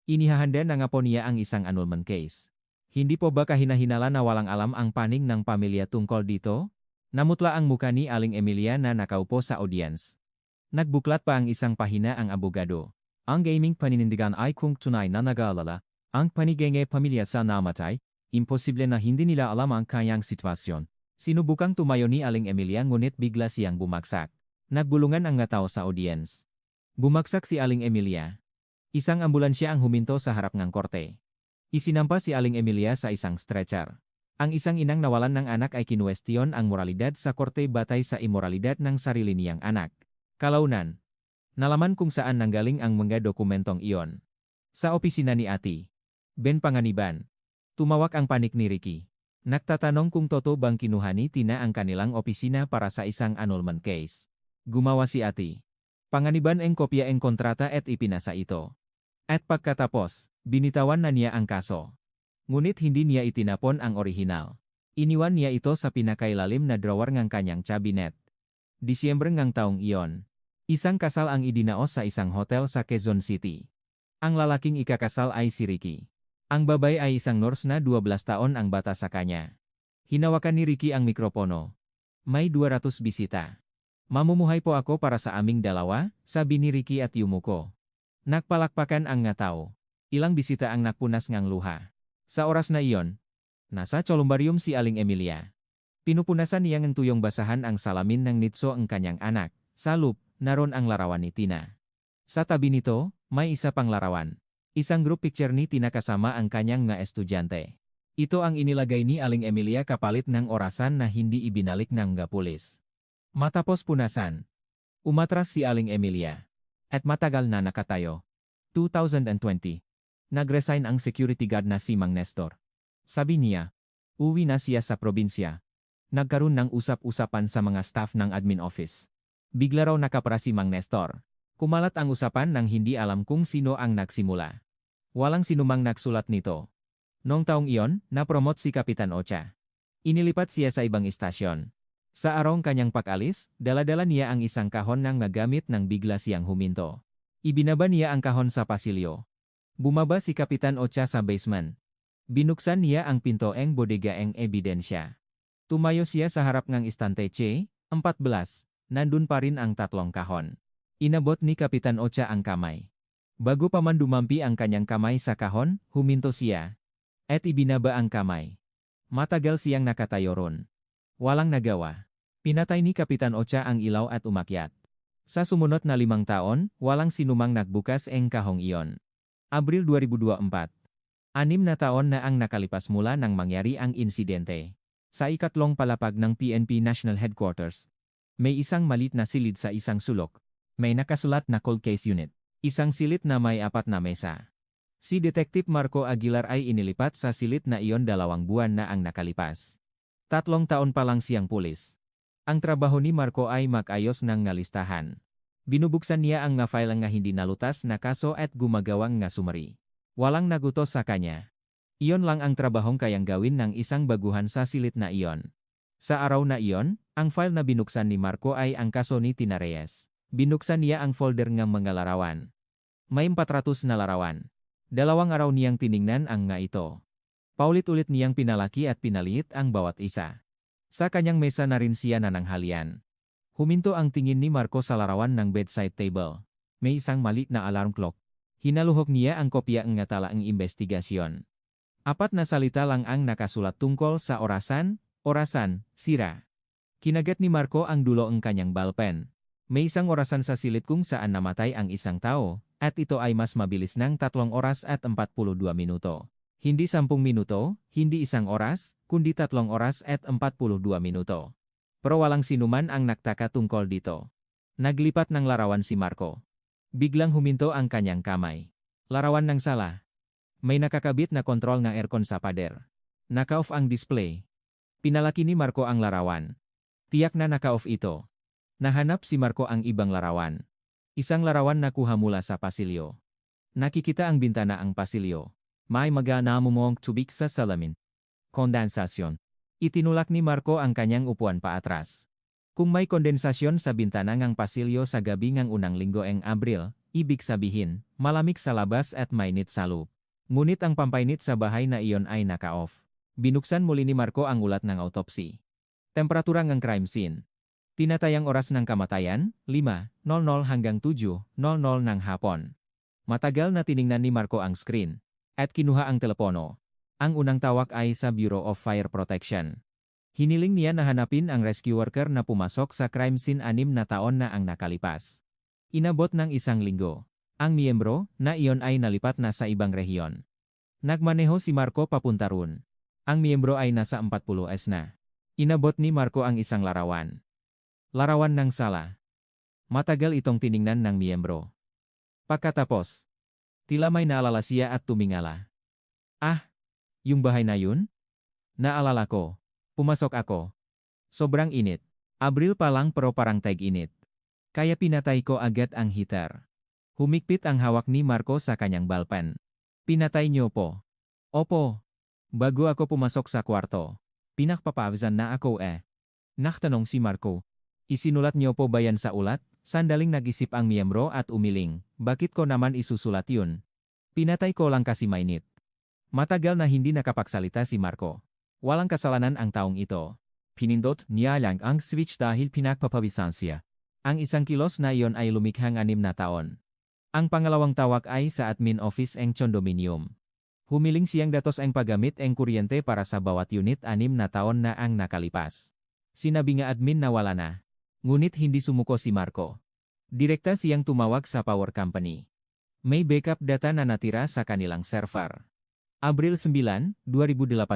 Speaker 3: Inihahanda na nga po niya ang isang annulment case. Hindi po ba kahinahinala na walang alam ang panig ng pamilya tungkol dito? Namutla ang muka ni Aling Emilia na nakaupo sa audience. Nagbuklat pa ang isang pahina ang abogado. Ang aming paninindigan ay kung tunay na nag-aalala, ang panigenge pamilya sa namatay, imposible na hindi nila alam ang kanyang sitwasyon. Sinubukang tumayo ni Aling Emilia ngunit bigla siyang bumagsak. Nagbulungan ang tao sa audience. Bumagsak si Aling Emilia. Isang ambulansya ang huminto sa harap ng korte. Isinampa si Aling Emilia sa isang stretcher. Ang isang inang nawalan ng anak ay kinuwestiyon ang moralidad sa korte batay sa imoralidad ng sarili niyang anak. Kalaunan. Nalaman kung saan nanggaling ang mga dokumentong iyon. Sa opisina ni Ati Ben Panganiban. Tumawak ang panik ni Ricky. Nagtatanong kung totoo bang kinuha ni Tina ang kanilang opisina para sa isang annulment case. Gumawa si Ati Panganiban ang kopya ng kontrata at ipinasa ito. At pagkatapos, binitawan na niya ang kaso. Ngunit hindi niya itinapon ang orihinal. Iniwan niya ito sa pinakailalim na drawer ng kanyang cabinet. Disyembre ng taong iyon. Isang kasal ang idinaos sa isang hotel sa Quezon City. Ang lalaking ikakasal ay si Ricky. Ang babae ay isang nurse na 12 taon ang bata sa kanya. Hinawakan ni Ricky ang mikropono. May 200 bisita. Mamumuhay po ako para sa aming dalawa, sabi ni Ricky at yumuko. Nagpalakpakan ang tao. Ilang bisita ang nakpunas ngang luha. Sa oras na iyon, nasa columbarium si Aling Emilia. Pinupunasan niya ng tuyong basahan ang salamin ng nitso ang kanyang anak. Sa loop, naroon ang larawan ni Tina. Sa tabi nito, may isa pang larawan. Isang group picture ni tinakasama ang kanyang nga estudyante. Ito ang inilagay ni Aling Emilia kapalit ng orasan na hindi ibinalik ng nga pulis. Matapos punasan, umatras si Aling Emilia. At matagal na nakatayo. 2020. Nag-resign ang security guard na si Mang Nestor. Sabi niya, uwi na siya sa probinsya. Nagkaroon ng usap-usapan sa mga staff ng admin office. Bigla raw nakapara si Mang Nestor. Kumalat ang usapan nang hindi alam kung sino ang nagsimula. Walang sinumang nagsulat nito. Noong taong iyon, na-promote si Kapitan Ocha. Inilipat siya sa ibang istasyon. Sa araw kanyang pag-alis, dala-dala niya ang isang kahon ng nagamit nang bigla siyang huminto. Ibinaba niya ang kahon sa pasilyo. Bumaba si Kapitan Ocha sa basement. Binuksan niya ang pinto ng bodega ng ebidensya. Tumayo siya sa harap ng istante Che, 14, nandun pa rin ang 3 kahon. Inabot ni Kapitan Ocha ang kamay. Bago pa man dumampi ang kanyang kamay sa kahon, huminto siya. At ibinaba ang kamay. Matagal siyang nakatayo ron. Walang nagawa. Pinatay ni Kapitan Ocha ang ilaw at umakyat. Sa sumunod na 5 taon, walang sinumang nagbukas ang kahong iyon. Abril 2024. 6 na taon na ang nakalipas mula nang mangyari ang insidente. Sa ikatlong palapag ng PNP National Headquarters, may isang malit na silid sa isang sulok. May nakasulat na cold case unit. Isang silid na may 4 na mesa. Si Detective Marco Aguilar ay inilipat sa silid na iyon 2 buwan na ang nakalipas. 3 taon pa lang siyang pulis. Ang trabaho ni Marco ay mag-ayos ng nga listahan. Binubuksan niya ang nga file nga hindi nalutas na kaso at gumagawang nga summary. Walang nagutos sa kanya. Iyon lang ang trabahong kayang gawin ng isang baguhan sa silid na iyon. Sa araw na iyon, ang file na binuksan ni Marco ay ang kaso ni Tina Reyes. Binuksan niya ang folder ng mga larawan. May 400 na larawan. 2 araw niyang tiningnan ang nga ito. Paulit-ulit niyang pinalaki at pinaliit ang bawat isa. Sa kanyang mesa na rin siya nananghalian. Huminto ang tingin ni Marco sa larawan ng bedside table. May isang maliit na alarm clock. Hinaluhok niya ang kopya ng talaang investigasyon. 4 na salita lang ang nakasulat tungkol sa orasan, sira. Kinagat ni Marco ang dulo ng kanyang ballpen. May isang orasan sa silid kung saan namatay ang isang tao, at ito ay mas mabilis ng 3 oras at 42 minuto. Hindi 10 minuto, hindi 1 oras, kundi 3 oras at 42 minuto. Pero walang sinuman ang nagtaka tungkol dito. Naglipat ng larawan si Marco. Biglang huminto ang kanyang kamay. Larawan ng sala. May nakakabit na kontrol ng aircon sa pader. Naka-off ang display. Pinalaki ni Marco ang larawan. Tiyak na naka-off ito. Nahanap si Marco ang ibang larawan. Isang larawan nakuha mula sa pasilyo. Nakikita ang bintana ang pasilyo. May namumong tubig sa salamin. Kondensasyon. Itinulak ni Marco ang kanyang upuan paatras. Kung may kondensasyon sa bintana ng pasilyo sa gabi ng unang linggo ng Abril, ibig sabihin, malamig sa labas at mainit sa loob. Ngunit ang pampainit sa bahay na iyon ay naka-off. Binuksan muli ni Marco ang ulat ng autopsy. Temperatura ng crime scene. Tinatayang oras ng kamatayan, 5:00 hanggang 7:00 ng hapon. Matagal na tiningnan ni Marco ang screen. At kinuha ang telepono. Ang unang tawag ay sa Bureau of Fire Protection. Hiniling niya na hanapin ang rescue worker na pumasok sa crime scene 6 na taon na ang nakalipas. Inabot ng 1 linggo. Ang miyembro na iyon ay nalipat na sa ibang rehiyon. Nagmaneho si Marco papunta roon. Ang miyembro ay nasa 40s na. Inabot ni Marco ang isang larawan. Larawan ng sala. Matagal itong tiningnan ng miyembro. Pagkatapos, tila may naalala siya at tumingala. Ah, yung bahay na yun? Naalala ko. Pumasok ako. Sobrang init. Abril pa lang pero parang tag-init. Kaya pinatay ko agad ang heater. Humigpit ang hawak ni Marco sa kanyang ballpen. Pinatay niyo po. Opo. Bago ako pumasok sa kwarto. Pinakpapavzan na ako eh. Naktanong si Marco. Isinulat niyo po ba yan sa ulat? Sandaling nag-isip ang miyembro at umiling. Bakit ko naman isusulat yun? Pinatay ko lang kasi mainit. Matagal na hindi nakapagsalita si Marco. Walang kasalanan ang taong ito. Pinindot niya lang ang switch dahil pinagpapawisan siya. Ang 1 kilos na iyon ay lumikhang 6 na taon. Ang pangalawang tawag ay sa admin office ng condominium. Humiling siyang datos ang paggamit ng kuryente para sa bawat unit 6 na taon na ang nakalipas. Sinabi nga admin na wala na. Ngunit hindi sumuko si Marco. Direkta siyang tumawag sa power company. May backup data na natira sa kanilang server. Abril 9, 2018,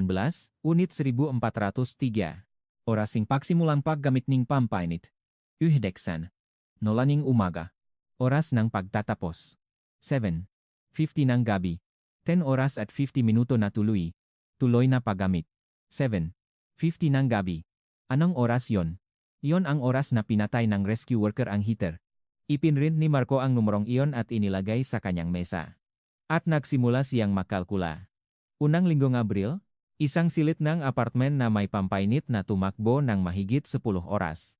Speaker 3: Unit 1403. Orasing pagsimulang paggamit ng pampainit. Uhdeksan. Nolaning umaga. Oras ng pagtatapos. 7:50 ng gabi. 10 oras at 50 minuto na tuloy. Tuloy na paggamit. 7:50 ng gabi. Anong oras yon? Iyon ang oras na pinatay ng rescue worker ang heater. Ipinrint ni Marco ang numerong iyon at inilagay sa kanyang mesa. At nagsimula siyang makalkula. Unang linggong Abril, isang silid ng apartmen na may pampainit na tumakbo ng mahigit 10 oras.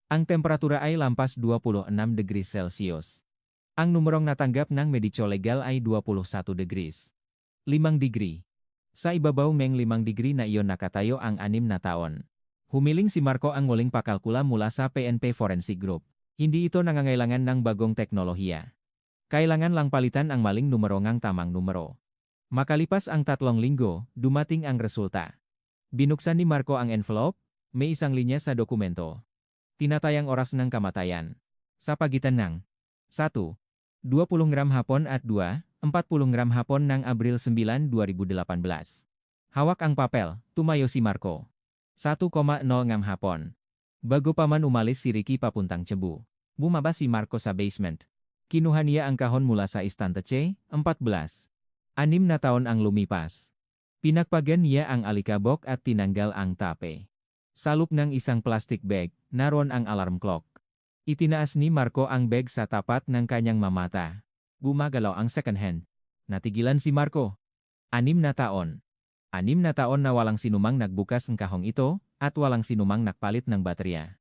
Speaker 3: Ang temperatura ay lampas 26 degrees Celsius. Ang numerong natanggap ng medisyo legal ay 21 degrees. 5 degree. Sa ibabaw ng 5 degree na iyon nakatayo ang 6 na taon. Humiling si Marco ang muling pakalkula mula sa PNP Forensic Group. Hindi ito nangangailangan ng bagong teknolohiya. Kailangan lang palitan ang maling numero ng tamang numero. Makalipas ang 3 linggo, dumating ang resulta. Binuksan ni Marco ang envelope, may isang linya sa dokumento. Tinatayang oras ng kamatayan. Sa pagitan ng 1. 20 gram hapon at 2. 40 gram hapon ng Abril 9, 2018. Hawak ang papel, tumayo si Marco. 1:00 hapon. Bago pa man umalis si Ricky papuntang Cebu. Bumaba si Marco sa basement. Kinuha niya ang kahon mula sa istantache, 14. 6 na taon ang lumipas. Pinakpagan niya ang alikabok at tinanggal ang tape. Sa loob ng isang plastic bag, naroon ang alarm clock. Itinaas ni Marco ang bag sa tapat ng kanyang mamata. Gumagalaw ang second hand. Natigilan si Marco. 6 na taon. 6 na taon na walang sinumang nagbukas ng kahong ito, at walang sinumang nagpalit ng baterya.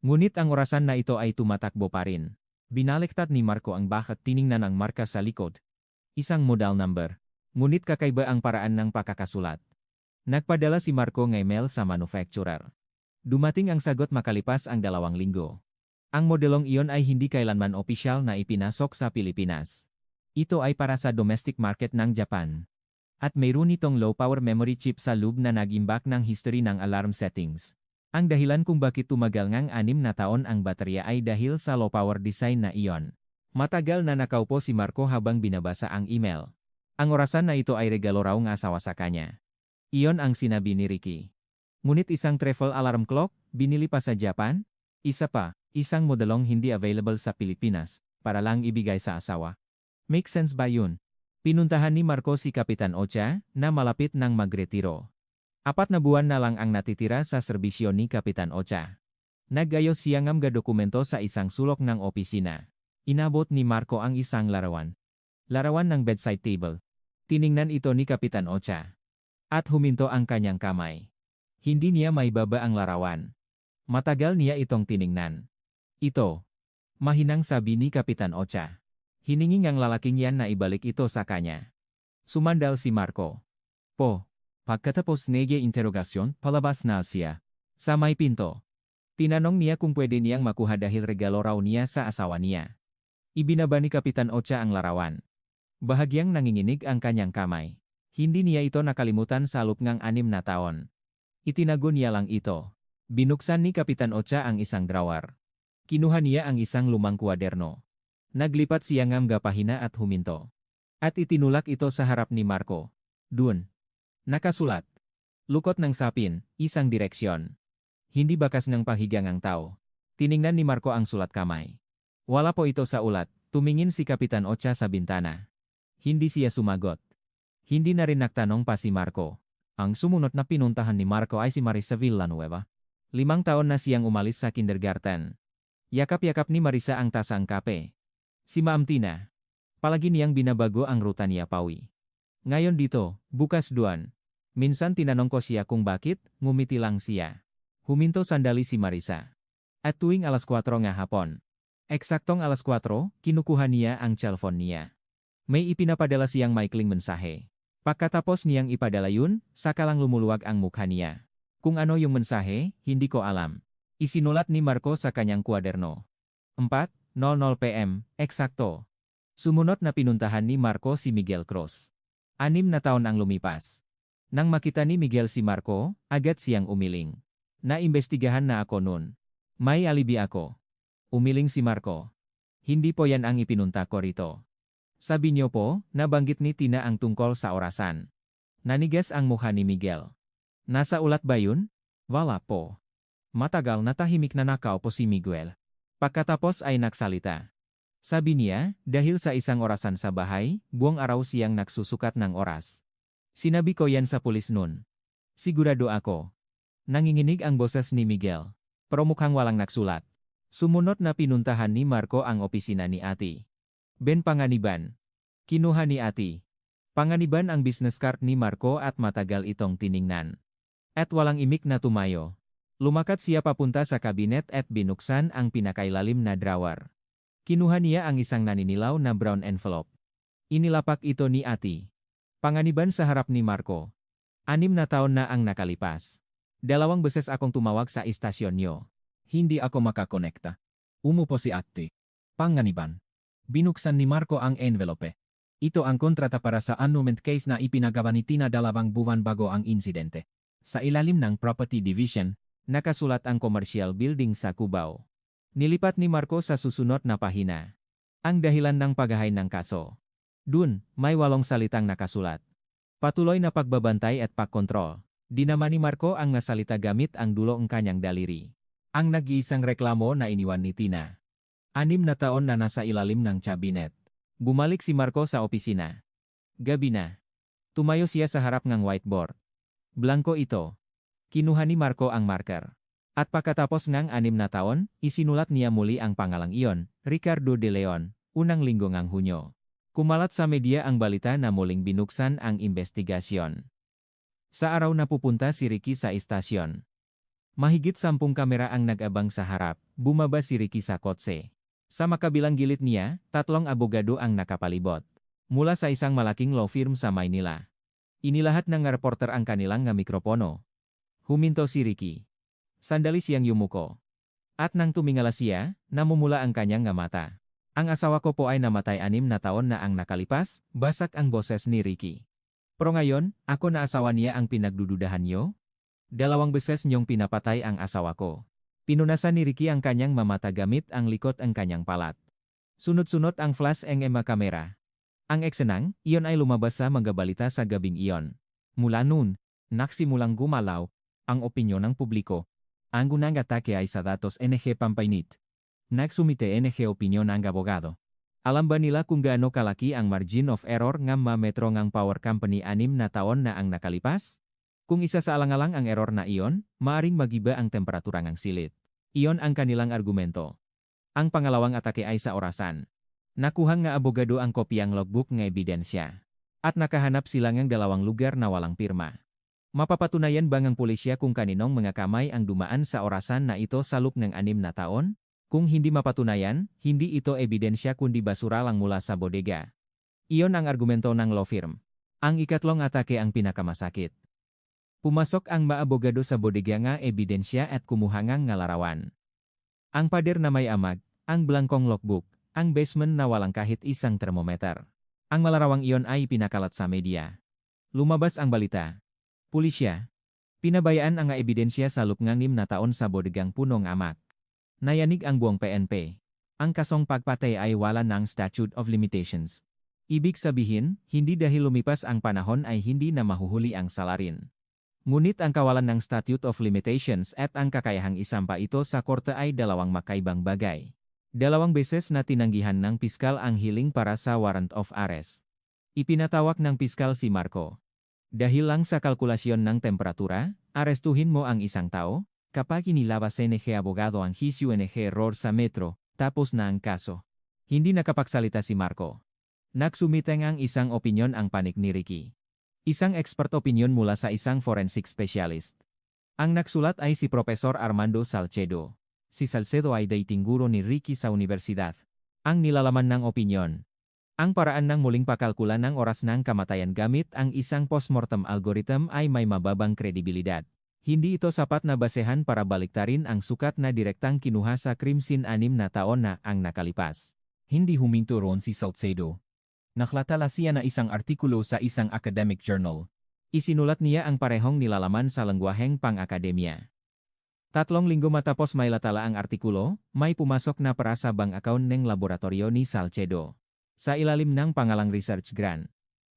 Speaker 3: Ngunit ang orasan na ito ay tumatakbo pa rin. Binaliktad ni Marco ang bakit tiningnan ang marka sa likod. Isang model number. Ngunit kakaiba ang paraan ng pagkakasulat. Nagpadala si Marco ng email sa manufacturer. Dumating ang sagot makalipas ang 2 linggo. Ang modelong iyon ay hindi kailanman opisyal na ipinasok sa Pilipinas. Ito ay para sa domestic market ng Japan. At mayroon itong low-power memory chip sa loob na nag-imbak ng history ng alarm settings. Ang dahilan kung bakit tumagal ngang 6 na taon ang baterya ay dahil sa low-power design na iyon. Matagal na nakaupo si Marco habang binabasa ang email. Ang orasan na ito ay regalo raw ng asawa sa kanya. Iyon ang sinabi ni Ricky. Ngunit isang travel alarm clock, binili pa sa Japan? Isa pa, isang modelong hindi available sa Pilipinas, para lang ibigay sa asawa. Make sense ba yun? Pinuntahan ni Marco si Kapitan Ocha, na malapit nang magretiro. 4 na buwan na lang ang natitira sa serbisyo ni Kapitan Ocha. Nag-ayos siya ng mga dokumento sa isang sulok ng opisina. Inabot ni Marco ang isang larawan. Larawan ng bedside table. Tiningnan ito ni Kapitan Ocha. At huminto ang kanyang kamay. Hindi niya maibaba ang larawan. Matagal niya itong tiningnan. Ito. Mahinang sabi ni Kapitan Ocha. Hiningi ang lalaking yan na ibalik ito sa kanya. Sumandal si Marco. Pagkatapos ng interogasyon, palabas na siya. Sa may pinto. Tinanong niya kung pwede niyang makuha dahil regalo raw niya sa asawa niya. Ibinaba ni Kapitan Ocha ang larawan. Bahagyang nanginginig ang kanyang kamay. Hindi niya ito nakalimutan sa loob ng 6 na taon. Itinago niya lang ito. Binuksan ni Kapitan Ocha ang isang drawer. Kinuha niya ang isang lumang kwaderno. Naglipat siya ng pahina at huminto. At itinulak ito sa harap ni Marco. Dun. Nakasulat. Lukot ng sapin, isang direksyon. Hindi bakas ng pahigang ang tao. Tiningnan ni Marco ang sulat kamay. Wala po ito sa ulat, tumingin si Kapitan Ocha sa bintana. Hindi siya sumagot. Hindi na rin nagtanong pa si Marco. Ang sumunod na pinuntahan ni Marco ay si Marisa Villanueva. 5 taon na siyang umalis sa kindergarten. Yakap-yakap ni Marisa ang tasang kape. Si Ma'am Tina. Palagi niyang binabago ang ruta niya pauwi. Ngayon dito, bukas doon. Minsan tinanong ko siya kung bakit, ngumiti lang siya. Huminto sandali si Marisa. At tuwing alas 4 nga hapon. Eksaktong alas 4, kinukuha niya ang cellphone niya. May ipinapadala siyang maikling mensahe. Pagkatapos niyang ipadala yun, saka lang lumuluwag ang mukha niya. Kung ano yung mensahe, hindi ko alam. Isinulat ni Marco sa kanyang kwaderno. 4:00 PM, eksakto. Sumunod na pinuntahan ni Marco si Miguel Cruz. 6 na taon ang lumipas. Nang makita ni Miguel si Marco, agad siyang umiling. Naimbestigahan na ako nun. May alibi ako. Umiling si Marco. Hindi po yan ang ipinunta ko rito. Sabi niyo po, nabanggit ni Tina ang tungkol sa orasan. Nanigas ang mukha ni Miguel. Nasa ulat ba yun? Wala po. Matagal na tahimik na nakaupo si Miguel. Pagkatapos ay nagsalita. Sabi niya, dahil sa isang orasan sa bahay, buong araw siyang nagsusukat ng oras. Sinabi ko yan sa pulis nun. Sigurado ako. Nanginginig ang boses ni Miguel. Pero mukhang walang nagsulat. Sumunod na pinuntahan ni Marco ang opisina ni Ati. Ben Panganiban. Kinuha ni Ati. Panganiban ang business card ni Marco at matagal itong tiningnan. At walang imik na tumayo. Lumakat siya papunta sa kabinet at binuksan ang pinakailalim na drawer. Kinuha niya ang isang naninilaw na brown envelope. Inilapak ito ni Ati. Panganiban sa harap ni Marco. 6 na taon na ang nakalipas. 2 beses akong tumawag sa istasyon niyo.
Speaker 4: Hindi ako makakonekta. Umupo si Ati. Panganiban. Binuksan ni Marco ang envelope. Ito ang kontrata para sa annulment case na ipinagawa ni Tina 2 buwan bago ang insidente. Sa ilalim ng Property Division, nakasulat ang commercial building sa Cubao. Nilipat ni Marco sa susunod na pahina. Ang dahilan ng paghahay ng kaso. Dun, may 8 salitang nakasulat. Patuloy na pagbabantay at pagkontrol. Dinama ni Marco ang nasalita gamit ang dulo ng kanyang daliri. Ang nag-iisang reklamo na iniwan ni Tina. 6 na taon na nasa ilalim ng cabinet. Bumalik si Marco sa opisina. Gabi na. Tumayo siya sa harap ng whiteboard. Blanko ito. Kinuha ni Marco ang marker. At pagkatapos ng 6 na taon, isinulat niya muli ang pangalang iyon, Ricardo de Leon, unang linggo ng Hunyo. Kumalat sa media ang balita na muling binuksan ang investigasyon. Sa araw na pupunta si Ricky sa istasyon. Mahigit 10 kamera ang nag-abang sa harap, bumaba si Ricky sa kotse. Sa makabilang gilid niya, 3 abogado ang nakapalibot. Mula sa isang malaking law firm sa Maynila. Inilahat ng reporter ang kanilang mikropono. Huminto si Ricky. Sandali siyang yumuko. At nang tumingala siya, namumula ang kanyang mata. Ang asawa ko po ay namatay 6 na taon na ang nakalipas, basak ang boses ni Ricky. Pero ngayon, ako na asawa niya ang pinagdududahan niyo? 2 beses niyong pinapatay ang asawa ko. Pinunasan ni Ricky ang kanyang mamata gamit ang likod ang kanyang palat. Sunod-sunod ang flash ng kamera. Ang eksenang, iyon ay lumabas sa mga balita sa gabing iyon. Mula noon, nagsimulang gumalaw ang opinyon ng publiko. Ang unang atake ay sa datos NG Pampainit. Nagsumite NG opinyon ang abogado. Alam ba nila kung gaano kalaki ang margin of error ng metro ng power company 6 na taon na ang nakalipas? Kung isa sa alang-alang ang error na iyon, maaring magiba ang temperatura ng silit. Iyon ang kanilang argumento. Ang pangalawang atake ay sa orasan. Nakuhang nga abogado ang kopyang logbook ng ebidensya. At nakahanap sila ng 2 lugar na walang pirma. Mapapatunayan ba ng pulisya kung kaninong mga kamay ang dumaan sa orasan na ito sa loob ng 6 na taon? Kung hindi mapatunayan, hindi ito ebidensya kundi basura lang mula sa bodega. Iyon ang argumento ng law firm. Ang ikatlong atake ang pinakamasakit. Pumasok ang maabogado sa bodega nga ebidensya at kumuha ng larawan. Ang pader na may amag, ang blankong logbook, ang basement na walang kahit isang thermometer. Ang malarawang iyon ay pinakalat sa media. Lumabas ang balita. Pulisya. Pinabayaan ang ebidensya sa loob ng 6 na taon sa bodegang punong amak. Nayanig ang buong PNP. Ang kasong pagpatay ay wala ng statute of limitations. Ibig sabihin, hindi dahil lumipas ang panahon ay hindi na mahuhuli ang salarin. Ngunit ang kawalan ng statute of limitations at ang kakayahang isampa ito sa korte ay 2 makaibang bagay. 2 beses na tinanggihan ng piskal ang hiling para sa warrant of arrest. Ipinatawag ng piskal si Marco. Dahil lang sa kalkulasyon ng temperatura, arestuhin mo ang isang tao, kapag inilabas NG abogado ang hisyu NG error sa metro, tapos na ang kaso. Hindi nakapagsalita si Marco. Nagsumiteng ang isang opinyon ang panik ni Ricky. Isang expert opinion mula sa isang forensic specialist. Ang nagsulat ay si Profesor Armando Salcedo. Si Salcedo ay dating guro ni Ricky sa universidad. Ang nilalaman ng opinyon. Ang paraan ng muling pakalkula ng oras ng kamatayan gamit ang isang postmortem algorithm ay may mababang kredibilidad. Hindi ito sapat na basehan para baliktarin ang sukat na direktang kinuha sa crime scene 6 na taon na ang nakalipas. Hindi huminto roon si Salcedo. Naklatala siya na isang artikulo sa isang academic journal.
Speaker 3: Isinulat niya ang parehong nilalaman sa lengguaheng pang-akademya. 3 linggo matapos may latala ang artikulo, may pumasok na para sa bank account ng laboratorio ni Salcedo. sa ilalim ng pangalang research grant.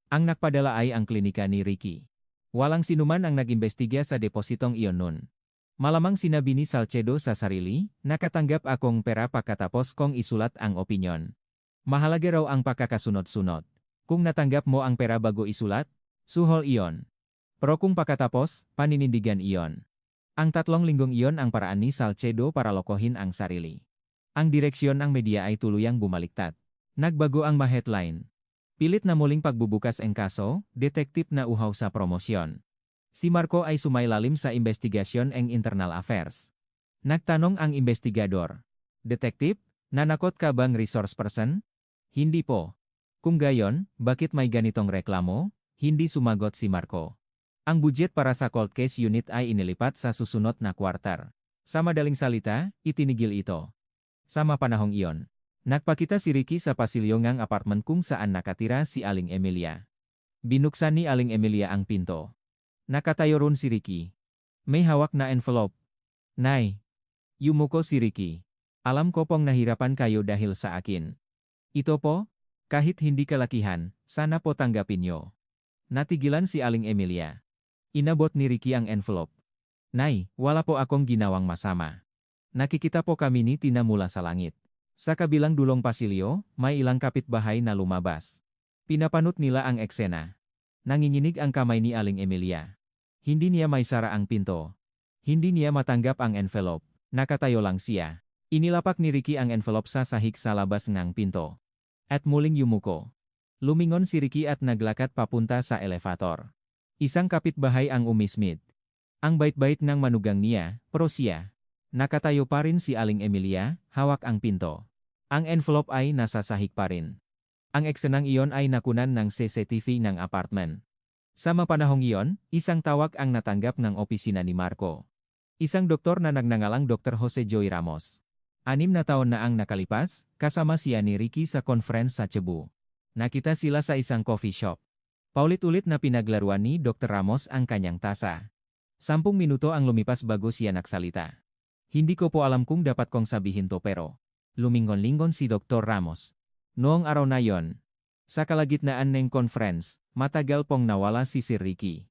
Speaker 3: Ang nagpadala ay ang klinika ni Ricky. Walang sinuman ang nag-imbestiga sa depositong iyon nun. Malamang sinabi ni Salcedo sa sarili, nakatanggap akong pera pagkatapos kong isulat ang opinyon. Mahalaga raw ang pagkakasunod-sunod. Kung natanggap mo ang pera bago isulat, suhol iyon. Pero kung pagkatapos, paninindigan iyon. Ang 3 linggong iyon ang paraan ni Salcedo para lokohin ang sarili. Ang direksyon ng media ay tuluyang bumaliktad. Nagbago ang ma-headline. Pilit na muling pagbubukas ang kaso, detektif na uhaw sa promosyon. Si Marco ay sumailalim sa investigasyon ng internal affairs. Nagtanong ang investigador. Detektif, nanakot ka bang resource person? Hindi po. Kung gayon, bakit may ganitong reklamo? Hindi sumagot si Marco. Ang budget para sa cold case unit ay inilipat sa susunod na kwartar. Sa madaling salita, itinigil ito. Sa panahong iyon, nagpakita si Ricky sa pasilyo ng apartment kung saan nakatira si Aling Emilia. Binuksan ni Aling Emilia ang pinto. Nakatayo ron si Ricky. May hawak na envelope. Nay. Yumuko si Ricky. Alam ko pong nahirapan kayo dahil sa akin. Ito po, kahit hindi kalakihan, sana po tanggapin nyo. Natigilan si Aling Emilia. Inabot ni Ricky ang envelope. Nay, wala po akong ginawang masama. Nakikita po kami ni Tina mula sa langit. Sa kabilang dulong pasilyo, may ilang kapitbahay na lumabas. Pinapanot nila ang eksena. Nanginginig ang kamay ni Aling Emilia. Hindi niya may sara ang pinto. Hindi niya matanggap ang envelope. Nakatayo lang siya. Inilapak ni Ricky ang envelope sa sahig sa labas ng pinto. At muling yumuko. Lumingon si Ricky at naglakad papunta sa elevator. Isang kapitbahay ang umismit. Ang bait-bait ng manugang niya, pero siya. Nakatayo pa rin si Aling Emilia, hawak ang pinto. Ang envelope ay nasa sahig pa rin. Ang eksenang iyon ay nakunan ng CCTV ng apartment. Sa panahong iyon, isang tawag ang natanggap ng opisina ni Marco. Isang doktor na nagngangalang Dr. Jose Joy Ramos. 6 na taon na ang nakalipas, kasama siya ni Ricky sa conference sa Cebu. Nakita sila sa isang coffee shop. Paulit-ulit na pinaglaruan ni Dr. Ramos ang kanyang tasa. 10 minuto ang lumipas bago siya nagsalita. Hindi ko po alam kung dapat kong sabihin to pero. Lumingon-lingon si Dr. Ramos. Noong araw na yon, sa kalagitnaan ng conference, matagal pong nawala si Sir Ricky.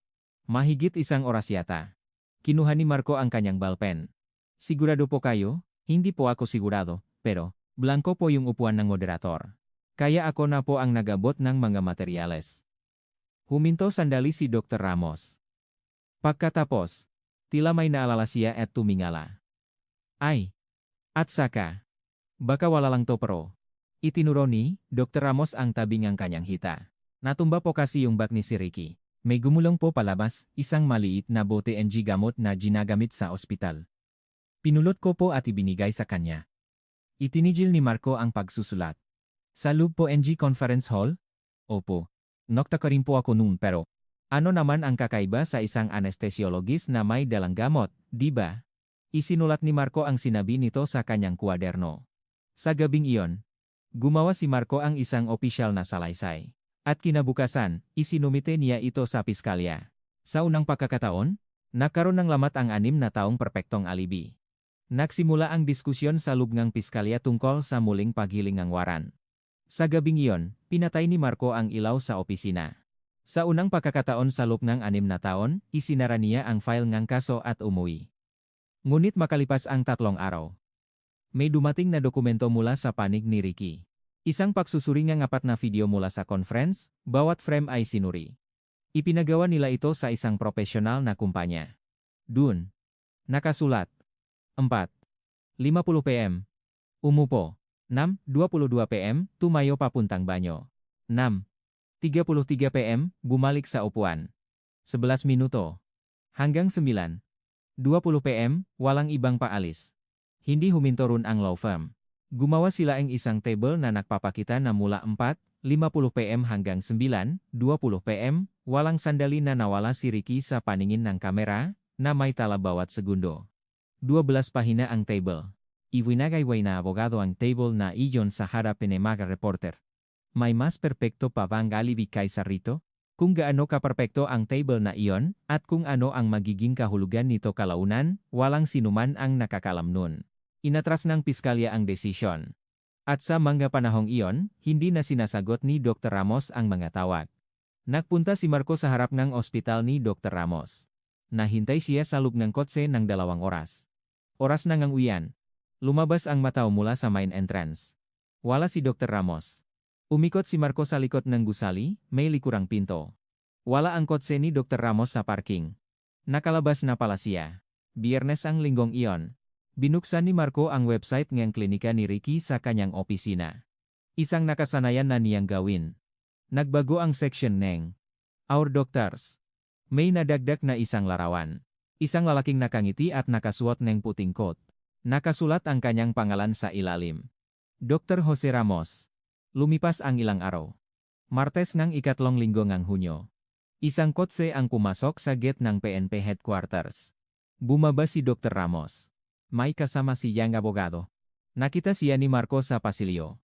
Speaker 3: Mahigit 1 oras yata. Kinuha ni Marco ang kanyang ballpen. Sigurado po kayo? Hindi po ako sigurado, pero, blanco po yung upuan ng moderator. Kaya ako na po ang nagabot ng mga materyales. Huminto sandali si Dr. Ramos. Pagkatapos, tila may naalala siya at tumingala. Ay! At saka, baka wala lang to pero. Itinuro ni Dr. Ramos ang tabing ng kanyang hita. Natumba po kasi yung bag ni si Ricky. May gumulong po palabas, isang maliit na bote ng gamot na ginagamit sa ospital. Pinulot ko po at ibinigay sa kanya. Itinigil ni Marco ang pagsusulat. Sa loob po ng conference hall? Opo. Nokta ka rin po ako noon pero. Ano naman ang kakaiba sa isang anesthesiologist na may dalang gamot, di ba? Isinulat ni Marco ang sinabi nito sa kanyang kwaderno. Sa gabing iyon, gumawa si Marco ang isang opisyal na salaysay. At kinabukasan, isinumite niya ito sa piskalya. Sa unang pagkakataon, nagkaroon ng lamat ang 6 na taong perpektong alibi. Nagsimula ang diskusyon sa loob ng piskalya tungkol sa muling paghiling ng waran. Sa gabing iyon, pinatay ni Marco ang ilaw sa opisina. Sa unang pagkakataon sa loob ng 6 na taon, isinara niya ang file ng kaso at umuwi. Ngunit makalipas ang 3 araw, may dumating na dokumento mula sa panig ni Ricky. Isang pagsusuri ng 4 na video mula sa conference, bawat frame ay sinuri. Ipinagawa nila ito sa isang profesional na kumpanya. Dun. Nakasulat. 4:50 PM. Umupo. 6:22 PM, tumayo papuntang banyo. 6:33 PM, bumalik sa upuan. 11 minuto. Hanggang 9:20 PM, walang ibang paalis. Hindi huminto ron ang law firm. Gumawa sila ng isang table na nagpapakita na mula 4:50 PM hanggang 9:20 PM, walang sandali na nawala si Ricky sa paningin ng kamera, na may tala bawat segundo. 12 pahina ang table. Iwinagayway na abogado ang table na iyon sa harap ng mga reporter. May mas perpekto pa bang alibi kaysa rito? Kung gaano kaperpekto ang table na iyon, at kung ano ang magiging kahulugan nito kalaunan, walang sinuman ang nakakalam nun. Inatras ng piskalya ang desisyon. At sa mga panahong iyon, hindi na sinasagot ni Dr. Ramos ang mga tawag. Nagpunta si Marco sa harap ng ospital ni Dr. Ramos. Nahintay siya sa loob ng kotse ng 2 oras. Oras na ngang uyan. Lumabas ang matao mula sa main entrance. Wala si Dr. Ramos. Umikot si Marco sa likod ng gusali, may likurang pinto. Wala ang kotse ni Dr. Ramos sa parking. Nakalabas na pala siya. Biyernes ang linggong iyon. Binuksan ni Marco ang website ng klinika ni Ricky sa kanyang opisina. Isang nakasanayan na niyang gawin. Nagbago ang section ng Our Doctors. May nadagdag na isang larawan. Isang lalaking nakangiti at nakasuot ng puting coat. Nakasulat ang kanyang pangalan sa ilalim. Dr. Jose Ramos. Lumipas ang ilang araw. Martes ng 3 linggo ng Hunyo. Isang kotse ang pumasok sa gate ng PNP headquarters. Bumaba si Dr. Ramos. May kasama si yang abogado. Nakita siya ni Marco sa pasilyo.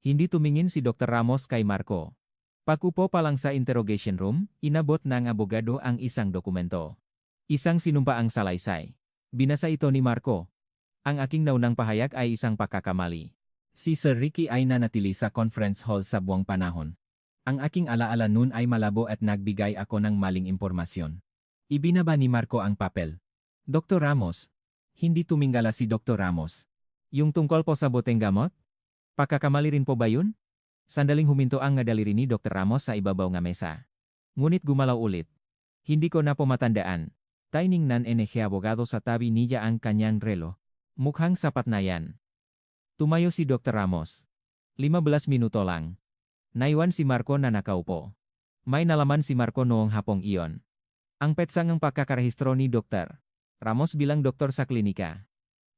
Speaker 3: Hindi tumingin si Dr. Ramos kay Marco. Pag-upo pa lang sa interrogation room, inabot ng abogado ang isang dokumento. Isang sinumpaang salaysay. Binasa ito ni Marco. Ang aking naunang pahayag ay isang pagkakamali.
Speaker 4: Si Sir Ricky ay nanatili sa conference hall sa buong panahon. Ang aking alaala noon ay malabo at nagbigay ako ng maling impormasyon. Ibinaba ni Marco ang papel. Dr. Ramos. Hindi tumingala si Dr. Ramos.
Speaker 3: Yung tungkol po sa boteng gamot? Pagkakamali rin po ba yun? Sandaling huminto ang daliri ni Dr. Ramos sa ibabaw nga mesa. Ngunit gumalaw ulit. Hindi ko na po matandaan. Taining nan NG abogado sa tabi niya ang kanyang relo. Mukhang sapat na yan. Tumayo si Dr. Ramos. 15 minuto lang. Naiwan si Marco na nakaupo. May nalaman si Marco noong hapong iyon. Ang petsang ang pagkakarehistro ni Dr. Ramos bilang doktor sa klinika.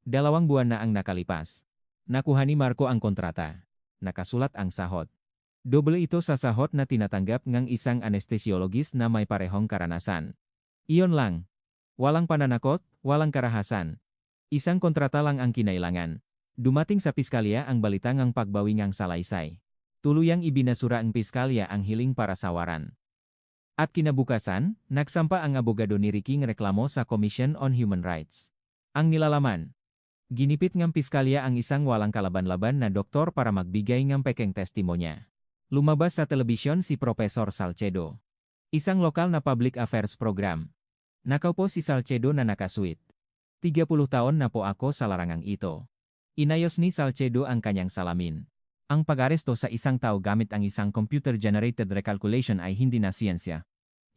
Speaker 3: 2 buwan na ang nakalipas. Nakuha ni Marco ang kontrata. Nakasulat ang sahod. Doble ito sa sahod na tinatanggap ng isang anestesiologist na may parehong karanasan. Iyon lang. Walang pananakot, walang karahasan. Isang kontrata lang ang kinailangan. Dumating sa piskalya ang balitang ang pagbawi ng salaysay. Tuluyang ibinasura ang piskalya ang hiling para sawaran. At kinabukasan, nagsampa ang abogado ni Ricky ng reklamo sa Commission on Human Rights. Ang nilalaman. Ginipit ng piskalya ang isang walang kalaban-laban na doktor para magbigay ng pekeng testimonya. Lumabas sa telebisyon si Profesor Salcedo. Isang lokal na public affairs program. Nakaupo si Salcedo na nakasuit. 30 taon na po ako sa larangang ito. Inayos ni Salcedo ang kanyang salamin. Ang pag-aresto sa isang tao gamit ang isang computer-generated recalculation ay hindi na siyensya.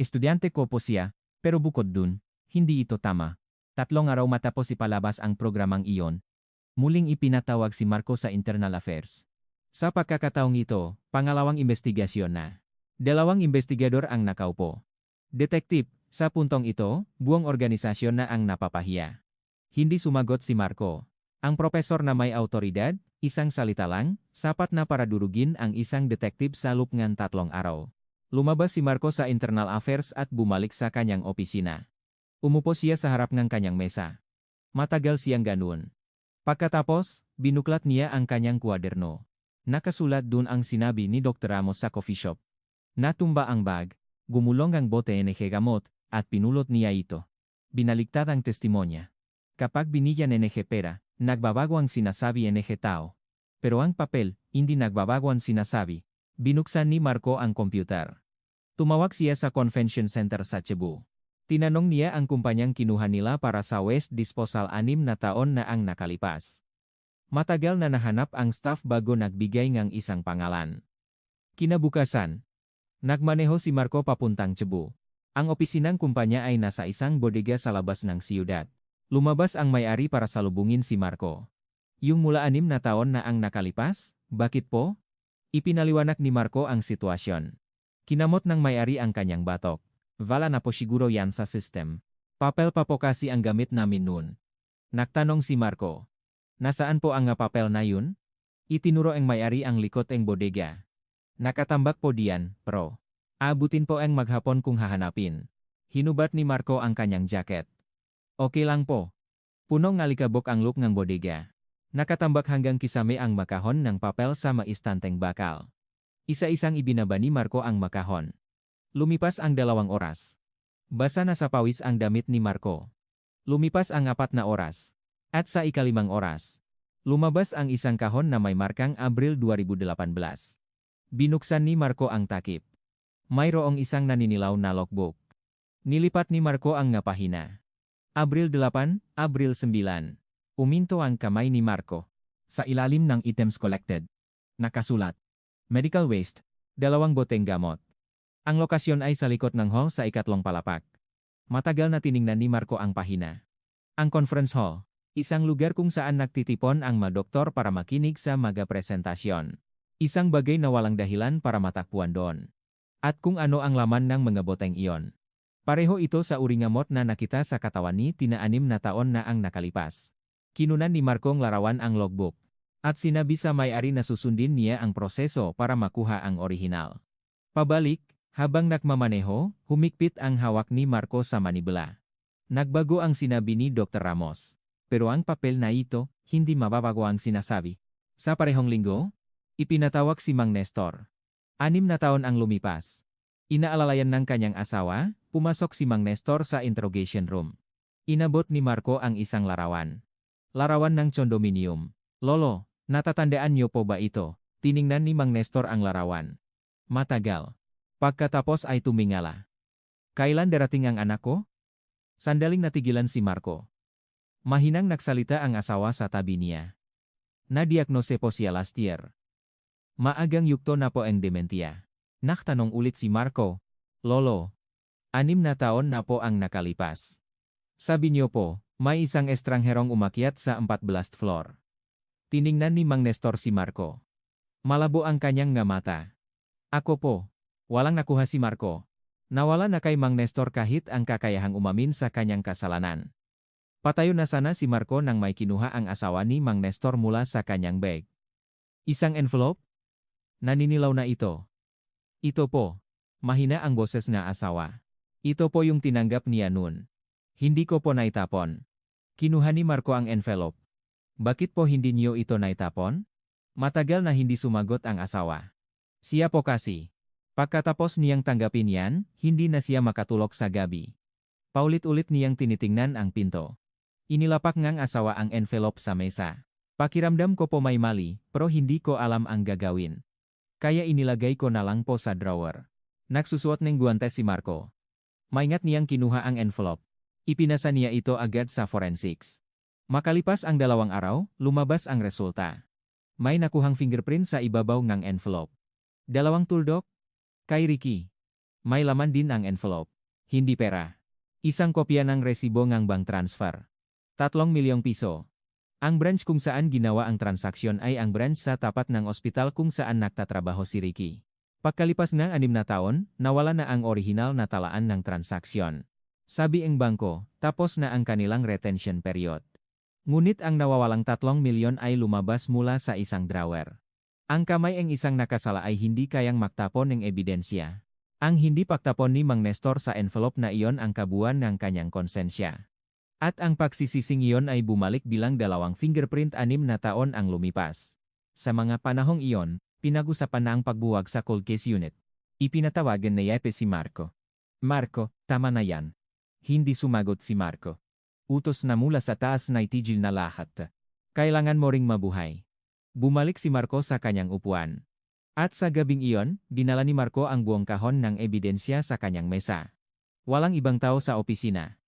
Speaker 3: Estudyante ko po siya, pero bukod dun, hindi ito tama. 3 araw matapos ipalabas ang programang iyon, muling ipinatawag si Marco sa Internal Affairs. Sa pagkakataong ito, pangalawang investigasyon na. 2 investigador ang nakaupo. Detective, sa puntong ito, buong organisasyon na ang napapahiya. Hindi sumagot si Marco. Ang profesor na may autoridad, isang salita lang, sapat na para durugin ang isang detective sa loob ng 3 araw. Lumabas si Marco sa Internal Affairs at bumalik sa kanyang opisina. Umupo siya sa harap ng kanyang mesa. Matagal siyang ganun. Pagkatapos, binuklat niya ang kanyang kwaderno. Nakasulat dun ang sinabi ni Dr. Ramos sa coffee shop. Natumba ang bag, gumulong ang bote ng gamot, at pinulot niya ito. Binaligtad ang testimonya. Kapag binigyan ng pera, nagbabago ang sinasabi ng tao. Pero ang papel, hindi nagbabago ang sinasabi. Binuksan ni Marco ang computer. Tumawag siya sa convention center sa Cebu. Tinanong niya ang kumpanyang kinuha nila para sa waste disposal 6 na taon na ang nakalipas. Matagal na nahanap ang staff bago nagbigay ng isang pangalan. Kinabukasan, nagmaneho si Marco papuntang Cebu. Ang opisinang kumpanya ay nasa isang bodega sa labas ng siyudad. Lumabas ang may-ari para salubungin si Marco. Yung mula 6 na taon na ang nakalipas, bakit po? Ipinaliwanag ni Marco ang sitwasyon. Kinamot ng may-ari ang kanyang batok. Wala na po siguro yan sa system. Papel pa po kasi ang gamit namin noon. Nagtanong si Marco. Nasaan po ang papel na yun? Itinuro ang may-ari ang likod ng bodega. Nakatambak po diyan, pro. Abutin po ang maghapon kung hahanapin. Hinubat ni Marco ang kanyang jacket. Okay lang po. Punong alikabok ang loob ng bodega. Nakatambak hanggang kisame ang makahon ng papel sa maistanteng bakal. Isa-isang ibinaba ni Marco ang makahon. Lumipas ang 2 oras. Basa na sa pawis ang damit ni Marco. Lumipas ang 4 na oras. At sa ika-5 oras. Lumabas ang isang kahon na may markang Abril 2018. Binuksan ni Marco ang takip. Mayroong isang naninilaw na logbook. Nilipat ni Marco ang nga pahina. Abril 8, Abril 9. Uminto ang kamay ni Marco.
Speaker 4: Sa ilalim ng items collected. Nakasulat. Medical waste. 2 boteng gamot.
Speaker 3: Ang lokasyon ay sa likod ng hall sa ikatlong palapak. Matagal na tiningnan ni Marco ang pahina. Ang conference hall. Isang lugar kung saan nagtitipon ang mga doktor para makinig sa mga presentasyon. Isang bagay na walang dahilan para matakbuhan doon. At kung ano ang laman ng mga boteng iyon. Pareho ito sa uri ngamot na nakita sa katawan ni tina 6 na taon na ang nakalipas. Kinunan ni Marco larawan ang logbook. At sinabi sa may-ari na susundin niya ang proseso para makuha ang orihinal. Pabalik, habang nagmamaneho, humikpit ang hawak ni Marco sa manibela. Nagbago ang sinabi ni Dr. Ramos. Pero ang papel na ito, hindi mababago ang sinasabi. Sa parehong linggo, ipinatawag si Mang Nestor. 6 na taon ang lumipas. Inaalalayan ng kanyang asawa, pumasok si Mang Nestor sa interrogation room. Inabot ni Marco ang isang larawan. Larawan ng condominium. Lolo, natatandaan niyo po ba ito? Tiningnan ni Mang Nestor ang larawan. Matagal. Pagkatapos ay tumingala. Kailan darating ang anak ko? Sandaling natigilan si Marco. Mahinang nagsalita ang asawa sa tabi niya. Nadiagnose po siya last year. Maagang yukto na po ang dementia. Naktanong ulit si Marco. Lolo, 6 na taon na po ang nakalipas. Sabi niyo po, may isang estrangherong umakyat sa 14th floor. Tiningnan ni Mang Nestor si Marco. Malabo ang kanyang nga mata. Ako po. Walang nakuha si Marco. Nawala na kay Mang Nestor kahit ang kakayahang umamin sa kanyang kasalanan. Patayo na sana si Marco nang may kinuha ang asawa ni Mang Nestor mula sa kanyang bag. Isang envelope? Naninilaw na ito. Ito po. Mahina ang boses na asawa. Ito po yung tinanggap niya noon. Hindi ko po naitapon. Kinuha ni Marco ang envelope. Bakit po hindi niyo ito naitapon? Matagal na hindi sumagot ang asawa. Siya po kasi. Pagkatapos niyang tanggapin yan, hindi na siya makatulog sa gabi. Paulit-ulit niyang tinitingnan ang pinto. Inilapak ngang asawa ang envelope sa mesa. Pakiramdam ko po may mali, pero hindi ko alam ang gagawin. Kaya inilagay ko na lang po sa drawer. Nagsusuot ng guwantes si Marco. Maingat niyang kinuha ang envelope. Ipinasa niya ito agad sa forensics. Makalipas ang 2 araw, lumabas ang resulta. May nakuhang fingerprint sa ibabaw ng envelope. 2 tuldok? Kay Ricky. May laman din ang envelope. Hindi pera. Isang kopya ng resibo ng bank transfer. 3 milyong piso. Ang branch kung saan ginawa ang transaksyon ay ang branch sa tapat ng ospital kung saan nagtatrabaho si Ricky. Pagkalipas ng 6 na taon, nawala na ang orihinal na talaan ng transaksyon. Sabi ang bangko, tapos na ang kanilang retention period. Ngunit ang nawawalang 3 milyon ay lumabas mula sa isang drawer. Ang kamay ng isang nakasala ay hindi kayang magtapon ng ebidensya. Ang hindi pagtapon ni Mang Nestor sa envelope na iyon ang kabuuan ng kanyang konsensya. At ang pagsisising iyon ay bumalik bilang 2 fingerprint 6 na taon ang lumipas. Sa mga panahong iyon, pinag-usapan na ang pagbuwag sa cold case unit. Ipinatawagan ni Yepe si Marco. Marco, tama na yan. Hindi sumagot si Marco. Utos na mula sa taas na itigil na lahat. Kailangan mo ring mabuhay. Bumalik si Marco sa kanyang upuan. At sa gabing iyon, dinala ni Marco ang buong kahon ng ebidensya sa kanyang mesa. Walang ibang tao sa opisina.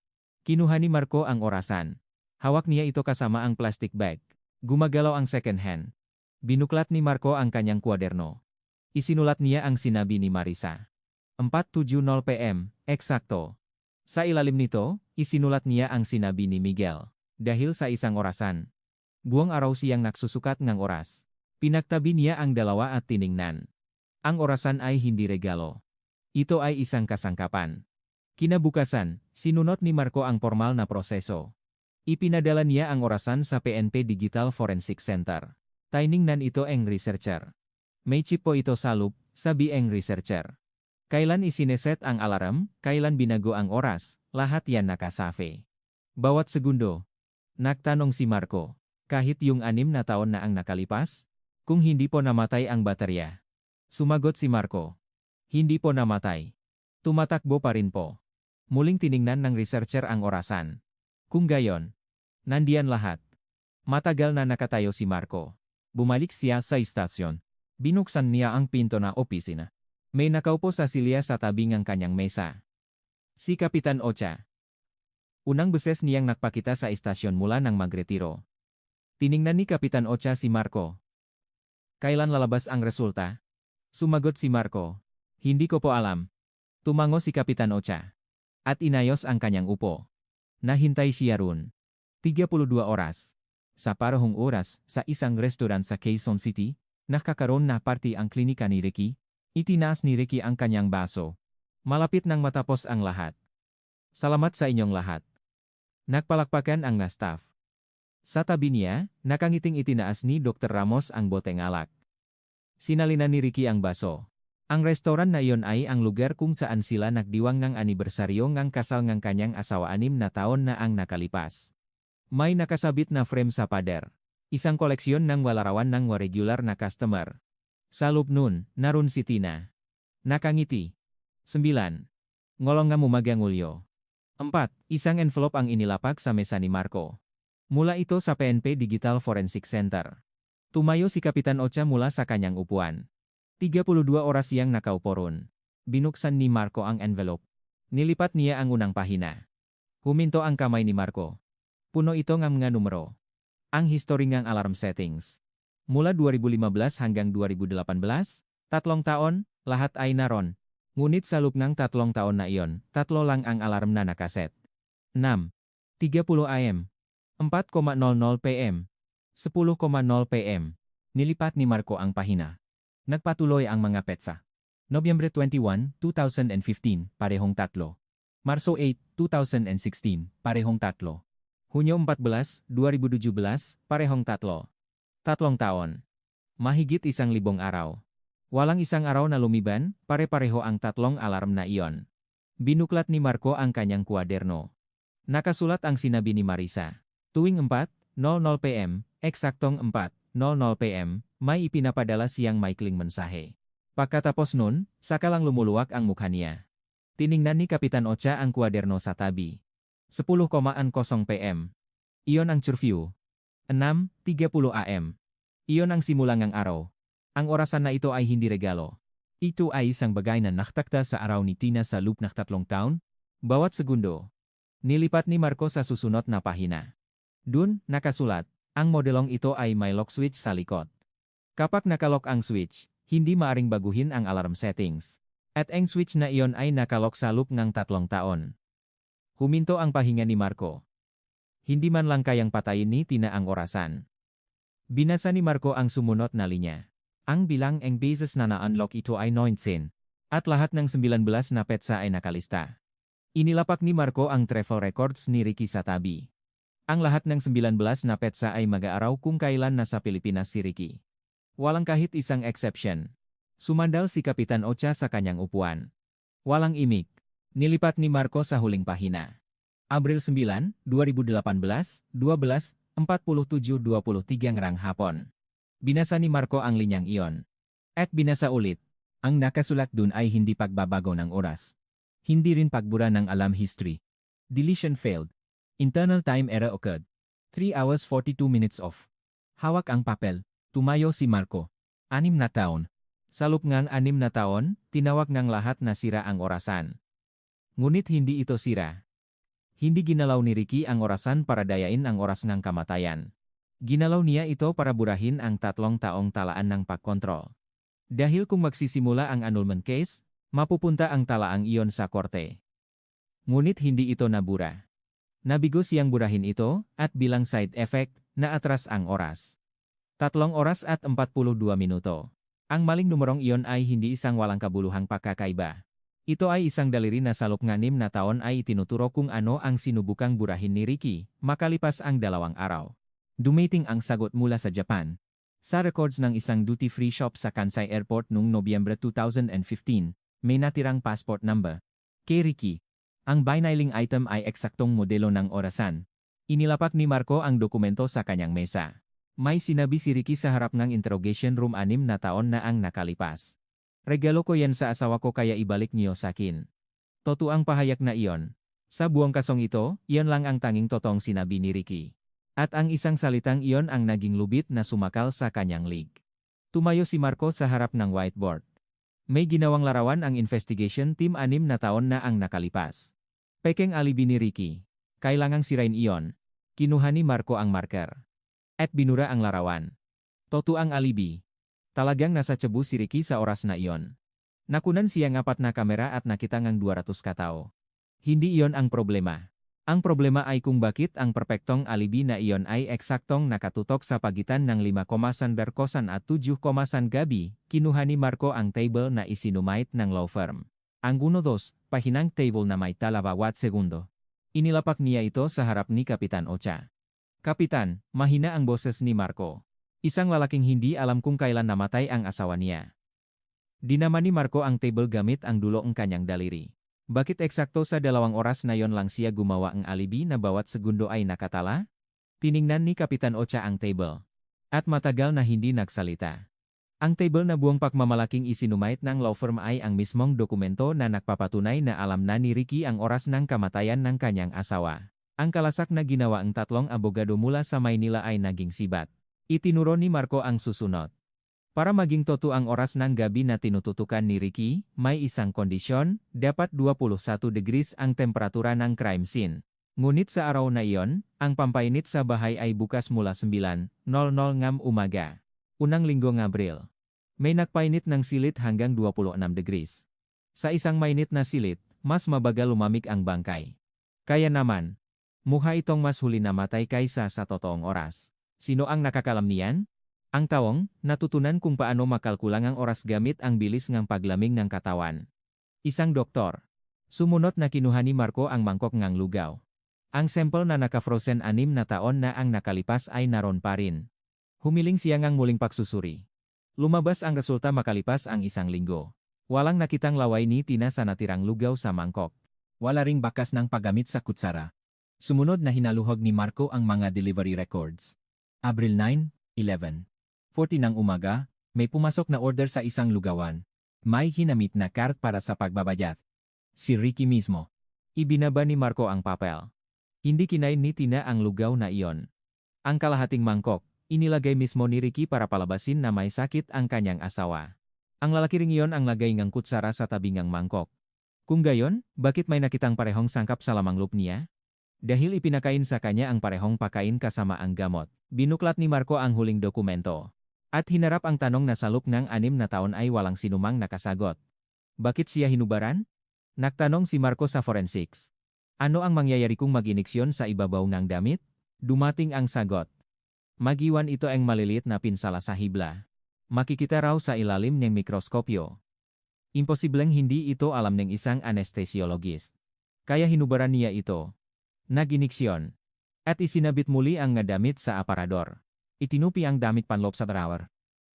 Speaker 3: Kinuha ni Marco ang orasan. Hawak niya ito kasama ang plastic bag. Gumagalaw ang second hand. Binuklat ni Marco ang kanyang kwaderno. Isinulat niya ang sinabi ni Marisa. 4:70 PM, eksakto. Sa ilalim nito, isinulat niya ang sinabi ni Miguel. Dahil sa isang orasan. Buong araw siyang nagsusukat ng oras. Pinagtabi niya ang 2 at tiningnan. Ang orasan ay hindi regalo. Ito ay isang kasangkapan. Kinabukasan, sinunod ni Marco ang formal na proseso. Ipinadala niya ang orasan sa PNP Digital Forensic Center. Tiningnan ito ang researcher. May chip po ito sa loop, sabi ang researcher. Kailan isineset ang alarm, kailan binago ang oras, lahat yan nakasafe. Bawat segundo. Nagtanong si Marco. Kahit yung 6 na taon na ang nakalipas? Kung hindi po namatay ang baterya. Sumagot si Marco. Hindi po namatay. Tumatakbo pa rin po. Muling tiningnan ng researcher ang orasan. Kung gayon, nandiyan lahat. Matagal na nakatayo si Marco. Bumalik siya sa istasyon. Binuksan niya ang pinto na opisina. May nakaupo sa silya sa tabi ng kanyang mesa. Si Kapitan Ocha. Unang beses niyang nakpakita sa istasyon mula nang magretiro. Tiningnan ni Kapitan Ocha si Marco. Kailan lalabas ang resulta? Sumagot si Marco. Hindi ko po alam. Tumango si Kapitan Ocha. At inayos ang kanyang upo. Nahintay siya roon. 32 oras. Sa parehong oras, sa isang restoran sa Quezon City, nakakaroon na party ang klinika ni Ricky. Itinaas ni Ricky ang kanyang baso. Malapit nang matapos ang lahat. Salamat sa inyong lahat. Nagpalakpakan ang mga staff. Sa tabi niya, nakangiting itinaas ni Dr. Ramos ang boteng alak. Sinalina ni Ricky ang baso. Ang restoran na iyon ay ang lugar kung saan sila nagdiwang ng anibersaryo ng kasal ng kanyang asawa 6 na taon na ang nakalipas. May nakasabit na frame sa pader. Isang koleksyon ng walarawan ng regular na customer. Sa loob nun, naroon si Tina. Nakangiti. 9. Ngolong nga mumagang ulyo. 4. Isang envelope ang inilapak sa mesa ni Marco. Mula ito sa PNP Digital Forensic Center. Tumayo si Kapitan Ocha mula sa kanyang upuan. 32 oras siyang nakaupo roon. Binuksan ni Marco ang envelope. Nilipat niya ang unang pahina. Huminto ang kamay ni Marco. Puno ito ng mga numero. Ang history ng alarm settings. Mula 2015 hanggang 2018, 3 taon, lahat ay naroon. Ngunit sa loob ng 3 taon na iyon, 3 lang ang alarm na nakaset. 6. 30 AM. 4:00 PM. 10:00 PM. Nilipat ni Marco ang pahina. Nagpatuloy ang mga petsa. Nobyembre 21, 2015, parehong 3. Marso 8, 2016, parehong 3. Hunyo 14, 2017, parehong 3. 3 taon. Mahigit 1,000 araw. Walang isang araw na lumiban, pare-pareho ang 3 alarm na iyon. Binuklat ni Marco ang kanyang kwaderno. Nakasulat ang sinabi ni Marisa. Tuwing 4:00 PM, eksaktong 4:00 PM, may ipinapadala siyang maikling mensahe. Pagkatapos nun, saka lang lumuluwak ang mukha niya. Tiningnan ni Kapitan Ocha ang kwaderno sa tabi. 10:00 PM. Iyon ang curfew. 6:30 AM. Iyon ang simula ng araw. Ang orasan na ito ay hindi regalo. Ito ay isang bagay na naktakda sa araw ni Tina sa loop ng 3 taon, bawat segundo. Nilipat ni Marco sa susunod na pahina. Dun, nakasulat, ang modelong ito ay may lock switch sa likod. Kapag nakalock ang switch, hindi maaring baguhin ang alarm settings. At ang switch na iyon ay nakalock sa loop ng 3 taon. Huminto ang pahinga ni Marco. Hindi man lang kayang patayin ni Tina ang orasan. Binasa ni Marco ang sumunod na linya. Ang bilang ng beses na na-unlock ito ay 19, at lahat ng 19 na petsa ay nakalista. Inilapak ni Marco ang travel records ni Ricky sa tabi. Ang lahat ng 19 na petsa ay mag-aaraw kung kailan nasa Pilipinas si Ricky. Walang kahit isang exception. Sumandal si Kapitan Ocha sa kanyang upuan. Walang imik. Nilipat ni Marco sa huling pahina. Abril 9, 2018, 12:47:23 ngrang hapon. Binasa ni Marco ang linyang iyon. At binasa ulit. Ang nakasulat dun ay hindi pagbabago ng oras. Hindi rin pagbura ng alarm history. Deletion failed. Internal time error occurred. 3 hours 42 minutes off. Hawak ang papel. Tumayo si Marco. 6 na taon. Sa loob ng 6 na taon, tinawag ng lahat na sira ang orasan. Ngunit hindi ito sira. Hindi ginalaw ni Ricky ang orasan para dayain ang oras ng kamatayan. Ginalaw niya ito para burahin ang 3 taong talaan ng pagkontrol. Dahil kung magsisimula ang annulment case, mapupunta ang talaang iyon sa korte. Ngunit hindi ito nabura. Nabigo siyang burahin ito, at bilang side effect, naatras ang oras. 3 oras at 42 minuto. Ang maling numerong iyon ay hindi isang walang kabuluhang pagkakaiba. Ito ay isang daliri na sa loob ng 6 na taon ay itinuturo kung ano ang sinubukang burahin ni Ricky, makalipas ang 2 araw. Dumating ang sagot mula sa Japan. Sa records ng isang duty-free shop sa Kansai Airport noong Nobyembre 2015, may natirang passport number. Kay Ricky. Ang binailing item ay eksaktong modelo ng orasan. Inilapak ni Marco ang dokumento sa kanyang mesa. May sinabi si Ricky sa harap ng interrogation room 6 na taon na ang nakalipas. Regalo ko yan sa asawa ko kaya ibalik niyo sa akin. Totoo ang pahayag na iyon. Sa buong kasong ito, iyon lang ang tanging totoong sinabi ni Ricky. At ang isang salitang iyon ang naging lubid na sumakal sa kanyang lig. Tumayo si Marco sa harap ng whiteboard. May ginawang larawan ang investigation team 6 na taon na ang nakalipas. Pekeng alibi ni Ricky. Kailangang sirain iyon. Kinuha ni Marco ang marker. At binura ang larawan. Toto ang alibi. Talagang nasa Cebu si Ricky sa oras na iyon. Nakunan siya ng 4 na kamera at nakita ngang 200 katao. Hindi iyon ang problema. Ang problema ay kung bakit ang perpektong alibi na iyon ay eksaktong nakatutok sa pagitan ng 5,000 at 7,000 gabi, kinuha ni Marco ang table na isinumite ng law firm. Ang 1-2, pahinang table na may tala bawat segundo. Inilapak niya ito sa harap ni Kapitan Ocha. Kapitan, mahina ang boses ni Marco. Isang lalaking hindi alam kung kailan namatay ang asawa niya. Dinaman ni Marco ang table gamit ang dulo ng kanyang daliri. Bakit eksakto sa 2 oras na yon lang siya gumawa ang alibi na bawat segundo ay nakatala? Tiningnan ni Kapitan Ocha ang table. At matagal na hindi nagsalita. Ang table na buong pagmamalaking isinumite ng law firm ay ang mismong dokumento na nagpapatunay na alam na ni Ricky ang oras ng kamatayan ng kanyang asawa. Ang kalasak na ginawa ang 3 abogado mula sa Maynila ay naging sibat. Itinuro ni Marco ang susunod. Para maging totoo ang oras ng gabi na tinututukan ni Ricky, may isang kondisyon, dapat 21 degrees ang temperatura ng crime scene. Ngunit sa araw na iyon, ang pampainit sa bahay ay bukas mula 9:00 ngam umaga. Unang linggo ng Abril. May nagpainit ng silit hanggang 26 degrees. Sa isang mainit na silit, mas mabagal lumamig ang bangkay. Kaya naman, mukha itong mas huli namatay kaysa sa totoong oras. Sino ang nakakalam niyan? Ang taong, natutunan kung paano makalkulang ang oras gamit ang bilis ng paglamig ng katawan. Isang doktor. Sumunod na kinuha ni Marco ang mangkok ng lugaw. Ang sample na naka-frozen 6 na taon na ang nakalipas ay naroon pa rin. Humiling siya ngang muling pagsusuri. Lumabas ang resulta makalipas ang 1 linggo. Walang nakitang laway ni Tina sa natirang lugaw sa mangkok.
Speaker 4: Wala ring bakas ng paggamit sa kutsara. Sumunod na hinaluhog ni Marco ang mga delivery records. Abril 9, 11:40 ng umaga, may pumasok na order sa isang lugawan. May hinamit na card para sa pagbabayad. Si Ricky mismo.
Speaker 3: Ibinaba ni Marco ang papel. Hindi kinain ni Tina ang lugaw na iyon. Ang kalahating mangkok, inilagay mismo ni Ricky para palabasin na may sakit ang kanyang asawa. Ang lalaki ring iyon ang lagay ng kutsara sa tabi ng mangkok. Kung gayon, bakit may nakitang parehong sangkap sa lamang loob niya? Dahil ipinakain sa kanya ang parehong pakain kasama ang gamot. Binuklat ni Marco ang huling dokumento. At hinarap ang tanong na sa loob ng 6 na taon ay walang sinumang nakasagot. Bakit siya hinubaran? Nagtanong si Marco sa forensics. Ano ang mangyayari kung mag-iniksyon sa ibabaw ng damit? Dumating ang sagot. Magiwan ito ang maliliit na pinsala sa hibla. Makikita raw sa ilalim ng mikroskopyo. Imposibleng hindi ito alam ng isang anesthesiologist. Kaya hinubaran niya ito. Nag-iniksyon. At isinabit muli ang damit sa aparador. Itinupi ang damit panloob sa drawer.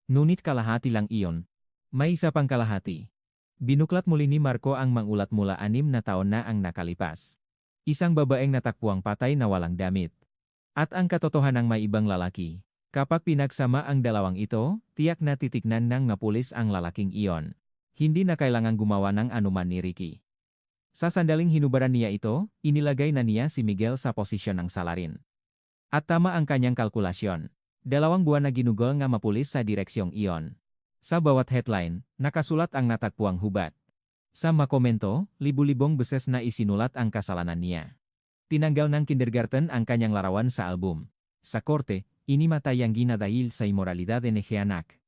Speaker 3: Ngunit kalahati lang iyon. May isa pang kalahati. Binuklat muli ni Marco ang mangulat mula 6 na taon na ang nakalipas. Isang babaeng natakpuang patay na walang damit. At ang katotohanan may ibang lalaki. Kapag pinagsama ang dalawang ito, tiyak na titignan ng mapulis ang lalaking iyon. Hindi na kailangang gumawa ng anuman ni Ricky. Sa sandaling hinubaran niya ito, inilagay na niya si Miguel sa posisyon ng salarin. At tama ang kanyang kalkulasyon. 2 buwan na ginugol nga mapulis sa direksyong iyon. Sa bawat headline, nakasulat ang natagpuang hubad. Sa makomento, libu-libong beses na isinulat ang kasalanan niya. Tinanggal ng kindergarten ang kanyang larawan sa album. Sa korte, inimatay ang gina dahil sa imoralidad ng anak.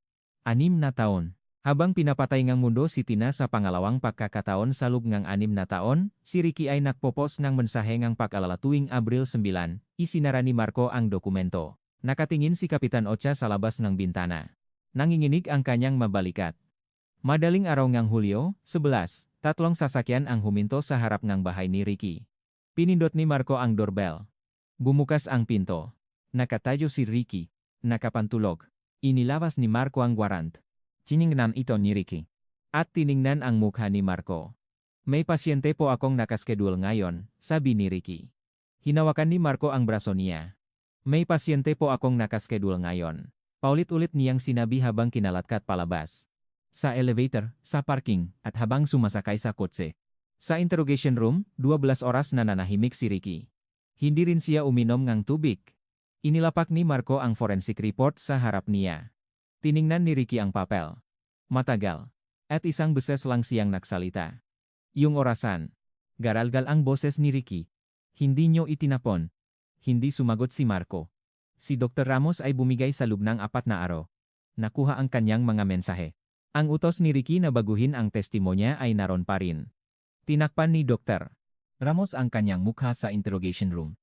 Speaker 3: 6 na taon. Habang pinapatay ngang mundo si Tina sa pangalawang pagkakataon sa loob ng 6 na taon, si Ricky ay nagpopos ng mensahe ng pag-alala tuwing Abril 9, isinara ni Marco ang dokumento. Nakatingin si Kapitan Ocha sa labas ng bintana. Nanginginig ang kanyang mabalikat. Madaling araw ng Hulyo, 11, 3 sasakyan ang huminto sa harap ng bahay ni Ricky. Pinindot ni Marco ang doorbell. Bumukas ang pinto. Nakatayo si Ricky. Nakapantulog. Inilabas ni Marco ang warrant. Tiningnan ito ni Ricky. At tiningnan ang mukha ni Marco. May pasyente po akong nakaskedule ngayon, sabi ni Ricky. Hinawakan ni Marco ang braso niya. May pasyente po akong nakaskedule ngayon. Paulit-ulit niyang sinabi habang kinalatkat palabas. Sa elevator, sa parking, at habang sumasakay sa kotse. Sa interrogation room, 12 oras na nanahimik si Ricky. Hindi rin siya uminom ng tubig. Inilapak ni Marco ang forensic report sa harap niya. Tiningnan ni Ricky ang papel. Matagal. At isang beses lang siyang nagsalita. Yung orasan. Garalgal ang boses ni Ricky. Hindi nyo itinapon. Hindi sumagot si Marco. Si Dr. Ramos ay bumigay sa loob ng 4 na araw. Nakuha ang kanyang mga mensahe. Ang utos ni Ricky na baguhin ang testimonya ay naroon pa rin. Tinakpan ni Dr.
Speaker 4: Ramos ang kanyang mukha sa interrogation room.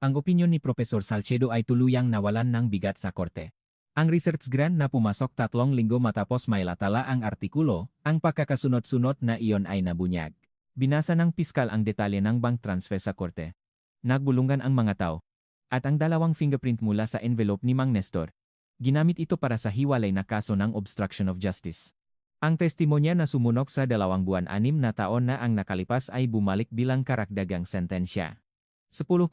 Speaker 4: Ang opinyon ni Profesor Salcedo ay tuluyang nawalan ng bigat sa korte. Ang research grant na pumasok 3 linggo matapos mailatala ang artikulo, ang pagkakasunod-sunod na iyon ay nabunyag. Binasa ng piskal ang detalye ng bank transfer sa korte. Nagbulungan ang mga tao. At ang 2 fingerprint mula sa envelope ni Mang Nestor. Ginamit ito para sa hiwalay na kaso ng obstruction of justice. Ang testimonya na sumunok sa 2 buwan 6 na taon na ang nakalipas ay bumalik bilang karagdagang sentensya. 10:00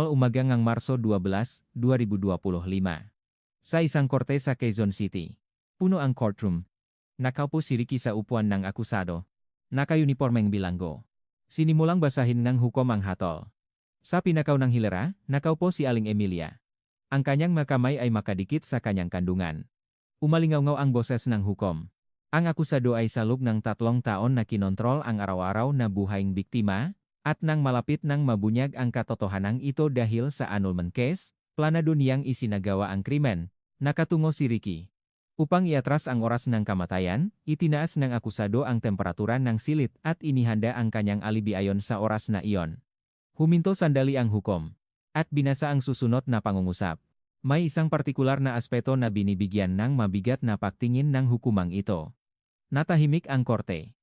Speaker 4: umaga ng Marso 12, 2025. Sa isang korte sa Quezon City. Puno ang courtroom. Nakaupo si Ricky sa upuan ng akusado. Naka-uniformeng bilanggo. Sinimulang basahin ng hukom ang hatol. Sa pinakaw ng hilera, nakaupo si Aling Emilia. Ang kanyang makamay ay makadikit sa kanyang kandungan. Umalingaw-ngaw ang boses ng hukom. Ang akusado ay sa loob ng 3 taon na kinontrol ang araw-araw na buhayng biktima, at nang malapit nang mabunyag ang katotohanan ito dahil sa annulment case, planado niyang isinagawa ang krimen, nakatungo si Ricky. Upang iatras ang oras ng kamatayan, itinaas ng akusado ang temperatura ng silit at inihanda ang kanyang alibi ayon sa oras na iyon. Huminto sandali ang hukom. At binasa ang susunod na pangungusap. May isang partikular na aspeto na binibigyan ng mabigat na pagtingin ng hukumang ito. Natahimik ang korte.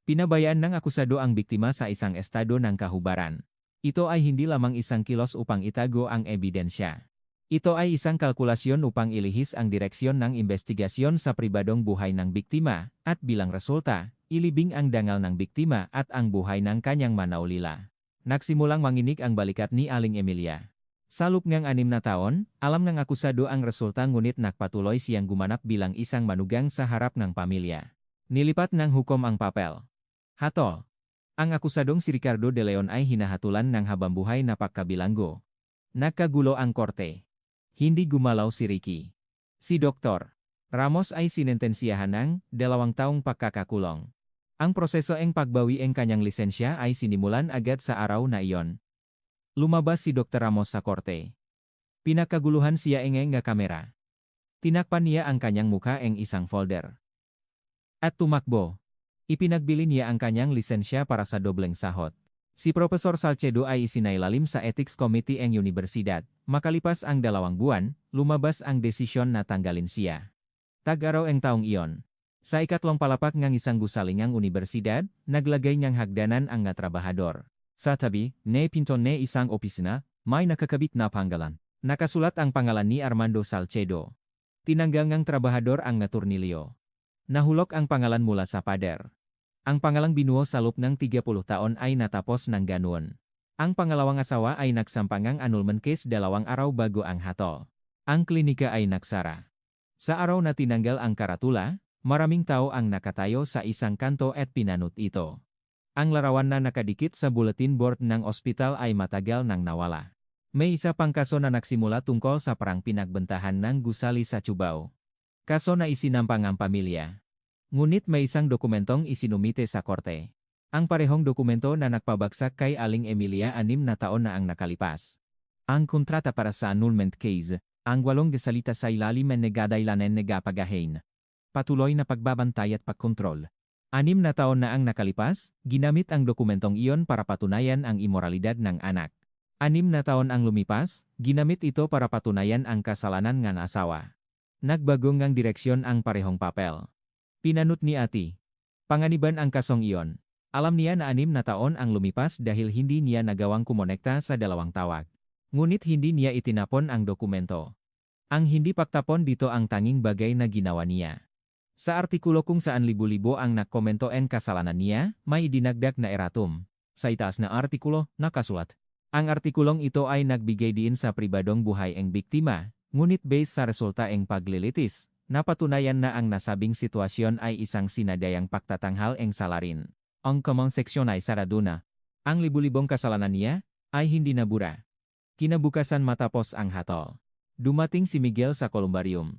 Speaker 4: Pinabayaan ng akusado ang biktima sa isang estado ng kahubaran. Ito ay hindi lamang isang kilos upang itago ang ebidensya. Ito ay isang kalkulasyon upang ilihis ang direksyon ng investigasyon sa pribadong buhay ng biktima, at bilang resulta, ilibing ang dangal ng biktima at ang buhay ng kanyang manaulila. Nagsimulang manginig ang balikat ni Aling Emilia. Sa loob ng 6 na taon, alam ng akusado ang resulta ngunit nagpatuloy siyang gumanap bilang isang manugang sa harap ng pamilya. Nilipat ng hukom ang papel. Hatol. Ang akusadong si Ricardo de Leon ay hinahatulan ng habambuhay na pagkabilanggo. Nagkagulo ang korte. Hindi gumalaw si Ricky. Si Dr. Ramos ay sinentensiyahan ng 2 taong pagkakakulong. Ang proseso ng pagbawi ng kanyang lisensya ay sinimulan agad sa araw na iyon. Lumabas si Dr. Ramos sa korte. Pinakaguluhan siya ng kamera. Tinakpan niya ang kanyang mukha ng isang folder. At tumakbo. Ipinagbili niya ang kanyang lisensya para sa dobleng sahot. Si Profesor Salcedo ay isinailalim sa Ethics Committee ng Universidad. Makalipas ang 2 buwan, lumabas ang desisyon na tanggalin siya. Tag-araw ang taong iyon. Sa ikatlong palapak ng isang gusalingang universidad, naglagay niyang hagdanan ang nga trabahador. Sa tabi, ne pinton ne isang opisina, may nakakabit na pangalan. Nakasulat ang pangalan ni Armando Salcedo. Tinanggal ngang trabahador ang nga turnilyo. Nahulog ang pangalan mula sa pader. Ang pangalang binuo sa loob ng 30 taon ay natapos ng ganoon. Ang pangalawang asawa ay nagsampangang annulment case 2 araw bago ang hatol. Ang klinika ay nagsara. Sa araw na tinanggal ang karatula, maraming tao ang nakatayo sa isang kanto at pinanot ito. Ang larawan na nakadikit sa bulletin board ng ospital ay matagal nang nawala. May isa pang kaso na nagsimula tungkol sa parang pinagbentahan ng gusali sa Cubao. Kaso na isinampang ang pamilya. Ngunit may isang dokumentong isinumite sa korte. Ang parehong dokumento na nagpabagsak kay Aling Emilia 6 na taon na ang nakalipas. Ang kontrata para sa annulment case, ang 8 gasalita sa ilalim ng negadaylanen negapagahin. Patuloy na pagbabantay at pagkontrol. 6 na taon na ang nakalipas, ginamit ang dokumentong iyon para patunayan ang imoralidad ng anak. 6 na taon ang lumipas, ginamit ito para patunayan ang kasalanan ng asawa. Nagbagong ang direksyon ang parehong papel. Pinanut ni Ati. Panganiban ang kasong iyon. Alam niya na 6 na taon ang lumipas dahil hindi niya nagawang kumonekta sa 2 tawag. Ngunit hindi niya itinapon ang dokumento. Ang hindi pagtapon dito ang tanging bagay na ginawa niya. Sa artikulo kung saan libu-libo ang nagkomento en kasalanan niya, may dinagdag na eratum. Sa itaas na artikulo, nakasulat. Ang artikulong ito ay nagbigay diin sa pribadong buhay ng biktima, ngunit base sa resulta ng paglilitis, napatunayan na ang nasabing sitwasyon ay isang sinadayang pagtatanghal ng salarin. Ang kamang seksyon ay sarado na. Ang libu-libong kasalanan niya ay hindi nabura. Kinabukasan matapos ang hatol.
Speaker 3: Dumating si Miguel sa kolumbarium.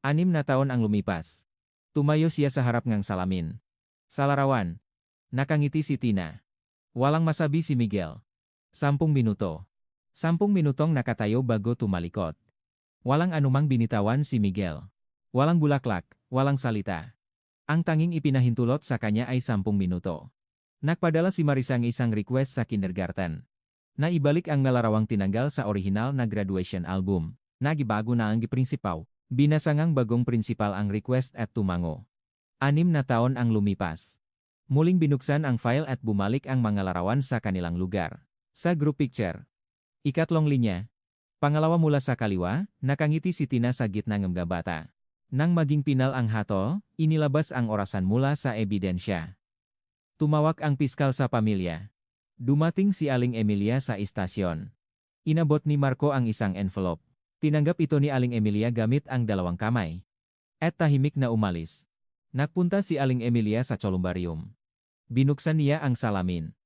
Speaker 3: 6 na taon ang lumipas. Tumayo siya sa harap ng salamin. Sa larawan, nakangiti si Tina. Walang masabi si Miguel. 10 minuto. 10 minutong nakatayo bago tumalikod. Walang anumang binitawan si Miguel. Walang bulaklak, walang salita. Ang tanging ipinahintulot sa kanya ay 10 minuto. Nagpadala si Marisa ng isang request sa kindergarten. Naibalik ang nalarawang tinanggal sa orihinal na graduation album. Nagibago na ang giprinsipaw. Binasangang bagong prinsipal ang request at tumango. 6 na taon ang lumipas. Muling binuksan ang file at bumalik ang mga larawan sa kanilang lugar. Sa group picture. Ikatlong linya. Pangalawa mula sa kaliwa, nakangiti si Tina sa gitna ng mga bata. Nang maging pinal ang hatol, inilabas ang orasan mula sa ebidensya. Tumawag ang piskal sa pamilya. Dumating si Aling Emilia sa istasyon. Inabot ni Marco ang isang envelope. Tinanggap ito ni Aling Emilia gamit ang 2 kamay. At tahimik na umalis. Nagpunta si Aling Emilia sa kolumbarium. Binuksan niya ang salamin.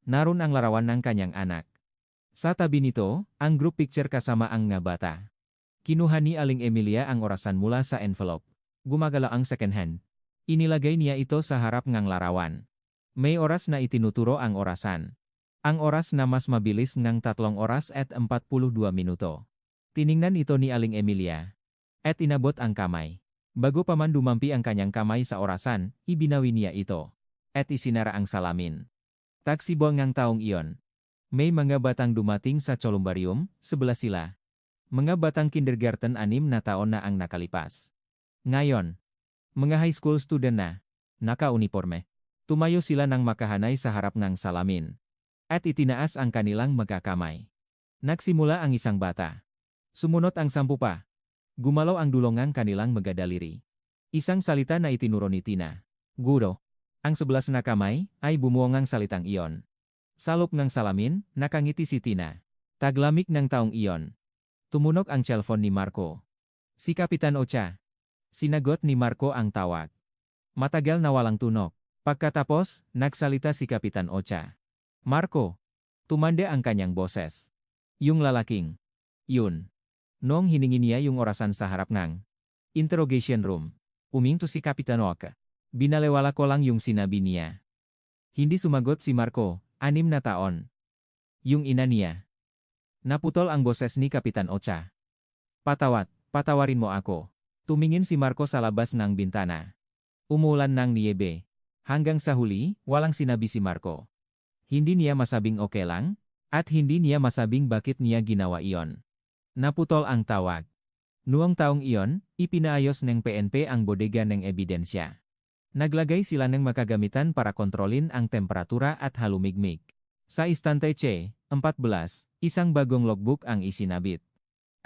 Speaker 3: Naroon ang larawan ng kanyang anak. Sa tabi nito, ang group picture kasama ang mga bata. Kinuha ni Aling Emilia ang orasan mula sa envelope. Gumagala ang second hand. Inilagay niya ito sa harap ng larawan. May oras na itinuturo ang orasan. Ang oras na mas mabilis ng 3 oras at 42 minuto. Tiningnan ito ni Aling Emilia. At inabot ang kamay. Bago pa man dumampi ang kanyang kamay sa orasan, ibinawi niya ito. At isinara ang salamin. Tagsibol ng taong iyon. May mga batang dumating sa kolumbarium, 11 sila. Mga batang kindergarten 6 na taon na ang nakalipas. Ngayon, mga high school student na, naka-uniforme. Tumayo sila ng makahanay sa harap ng salamin. At itinaas ang kanilang magkakamay. Nagsimula ang isang bata. Sumunod ang 10 pa. Gumalaw ang dulongang kanilang magdaliri. Isang salita na itinuro ni Tina. Guro. Ang 11 na kamay ay bumuong ang salitang iyon. Salop ng salamin, nakangiti si Tina. Taglamig ng taong iyon. Tumunog ang cellphone ni Marco. Si Kapitan Ocha. Sinagot ni Marco ang tawag. Matagal na walang tunog. Pagkatapos, nagsalita si Kapitan Ocha. Marco. Tumanda ang kanyang boses. Yung lalaking. Yun. Noong hiningi niya yung orasan sa harap ng interrogation room, uminto si Kapitan Ocha. Binalewala ko lang yung sinabi niya. Hindi sumagot si Marco, 6 na taon. Yung ina niya. Naputol ang boses ni Kapitan Ocha. Patawarin mo ako. Tumingin si Marco sa labas ng bintana. Umulan ng niyebe. Hanggang sa huli, walang sinabi si Marco. Hindi niya masabing okay lang, at hindi niya masabing bakit niya ginawa iyon. Naputol ang tawag. Noong taong iyon, ipinaayos ng PNP ang bodega ng ebidensya. Naglagay sila ng makagamitan para kontrolin ang temperatura at halumigmig. Sa istante C, 14, isang bagong logbook ang isinabit.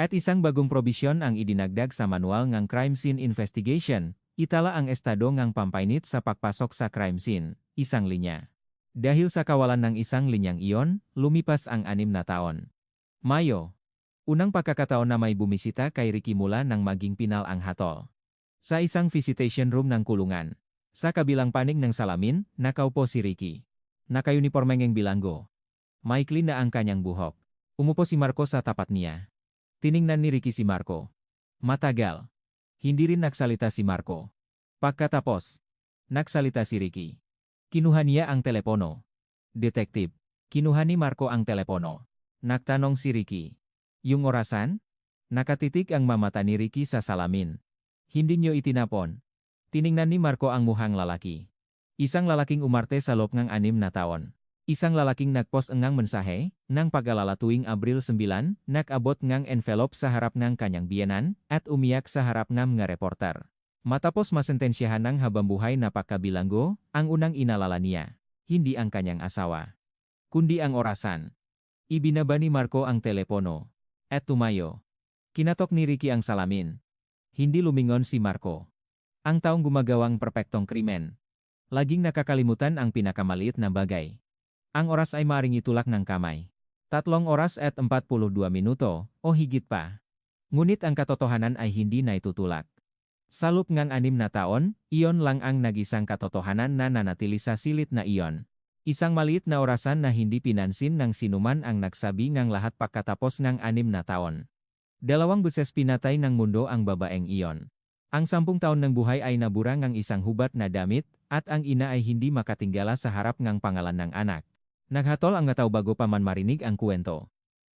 Speaker 3: At isang bagong probisyon ang idinagdag sa manual ng crime scene investigation, itala ang estado ng pampainit sa pagpasok sa crime scene, 1 linya. Dahil sa kawalan ng 1 linyang iyon, lumipas ang 6 na taon. Mayo. Unang pagkakataon na may bumisita kay Ricky mula nang maging pinal ang hatol. Sa isang visitation room ng kulungan. Sa kabilang panig ng salamin, nakaupo si Ricky. Naka-uniforme ng bilanggo. Maikli na ang kanyang buhok. Umupo si Marco sa tapat niya. Tiningnan ni Ricky si Marco. Matagal. Hindi rin nagsalita si Marco. Pagkatapos, nagsalita si Ricky. Kinuha niya ang telepono. Detective. Kinuha ni Marco ang telepono. Nagtanong si Ricky. Yung orasan? Nakatitig ang mamata ni Ricky sa salamin. Hindi niyo itinapon. Tiningnan ni Marco ang muhang lalaki. Isang lalaking umarte sa loob ng 6 na taon. Isang lalaking nagpost ngang mensahe, ng pag-alala tuwing Abril 9, nag-abot ngang envelope sa harap ng kanyang biyenan, at umiyak sa harap ng mga reporter. Matapos masentensyahan ng habambuhay na pagkabilanggo, ang unang inalala niya, hindi ang kanyang asawa, kundi ang orasan. Ibinaba ni Marco ang telepono. At tumayo. Kinatok ni Ricky ang salamin. Hindi lumingon si Marco. Ang taong gumagawang perpektong krimen. Laging nakakalimutan ang pinakamaliit na bagay. Ang oras ay maaaring itulak ng kamay. 3 oras at 42 minuto, o higit pa. Ngunit ang katotohanan ay hindi naitutulak. Sa loob ng 6 na taon, iyon lang ang nag-isang katotohanan na nanatili sa silid na iyon. Isang maliit na orasan na hindi pinansin ng sinuman ang nagsabi ng lahat pagkatapos ng 6 na taon. Dalawang beses pinatay ng mundo ang babaeng iyon. Ang 10 taon ng buhay ay nabura ng isang hubat na damit, at ang ina ay hindi makatinggala sa harap ng pangalan ng anak. Naghatol ang ngataw bago pa man marinig ang kwento.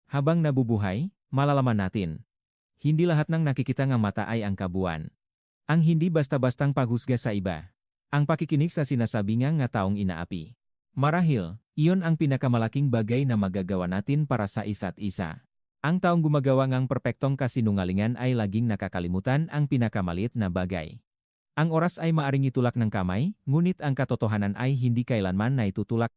Speaker 3: Habang nabubuhay, malalaman natin. Hindi lahat ng nakikita ng mata ay ang kabuuan. Ang hindi basta-bastang paghusga sa iba. Ang pakikinig sa sinasabi nga taong inaapi. Marahil, iyon ang pinakamalaking bagay na magagawa natin para sa isa't isa. Ang taong gumagawa ng perpektong kasinungalingan ay laging nakakalimutan ang pinakamaliit na bagay. Ang oras ay maaring itulak ng kamay, ngunit ang katotohanan ay hindi kailanman naitutulak.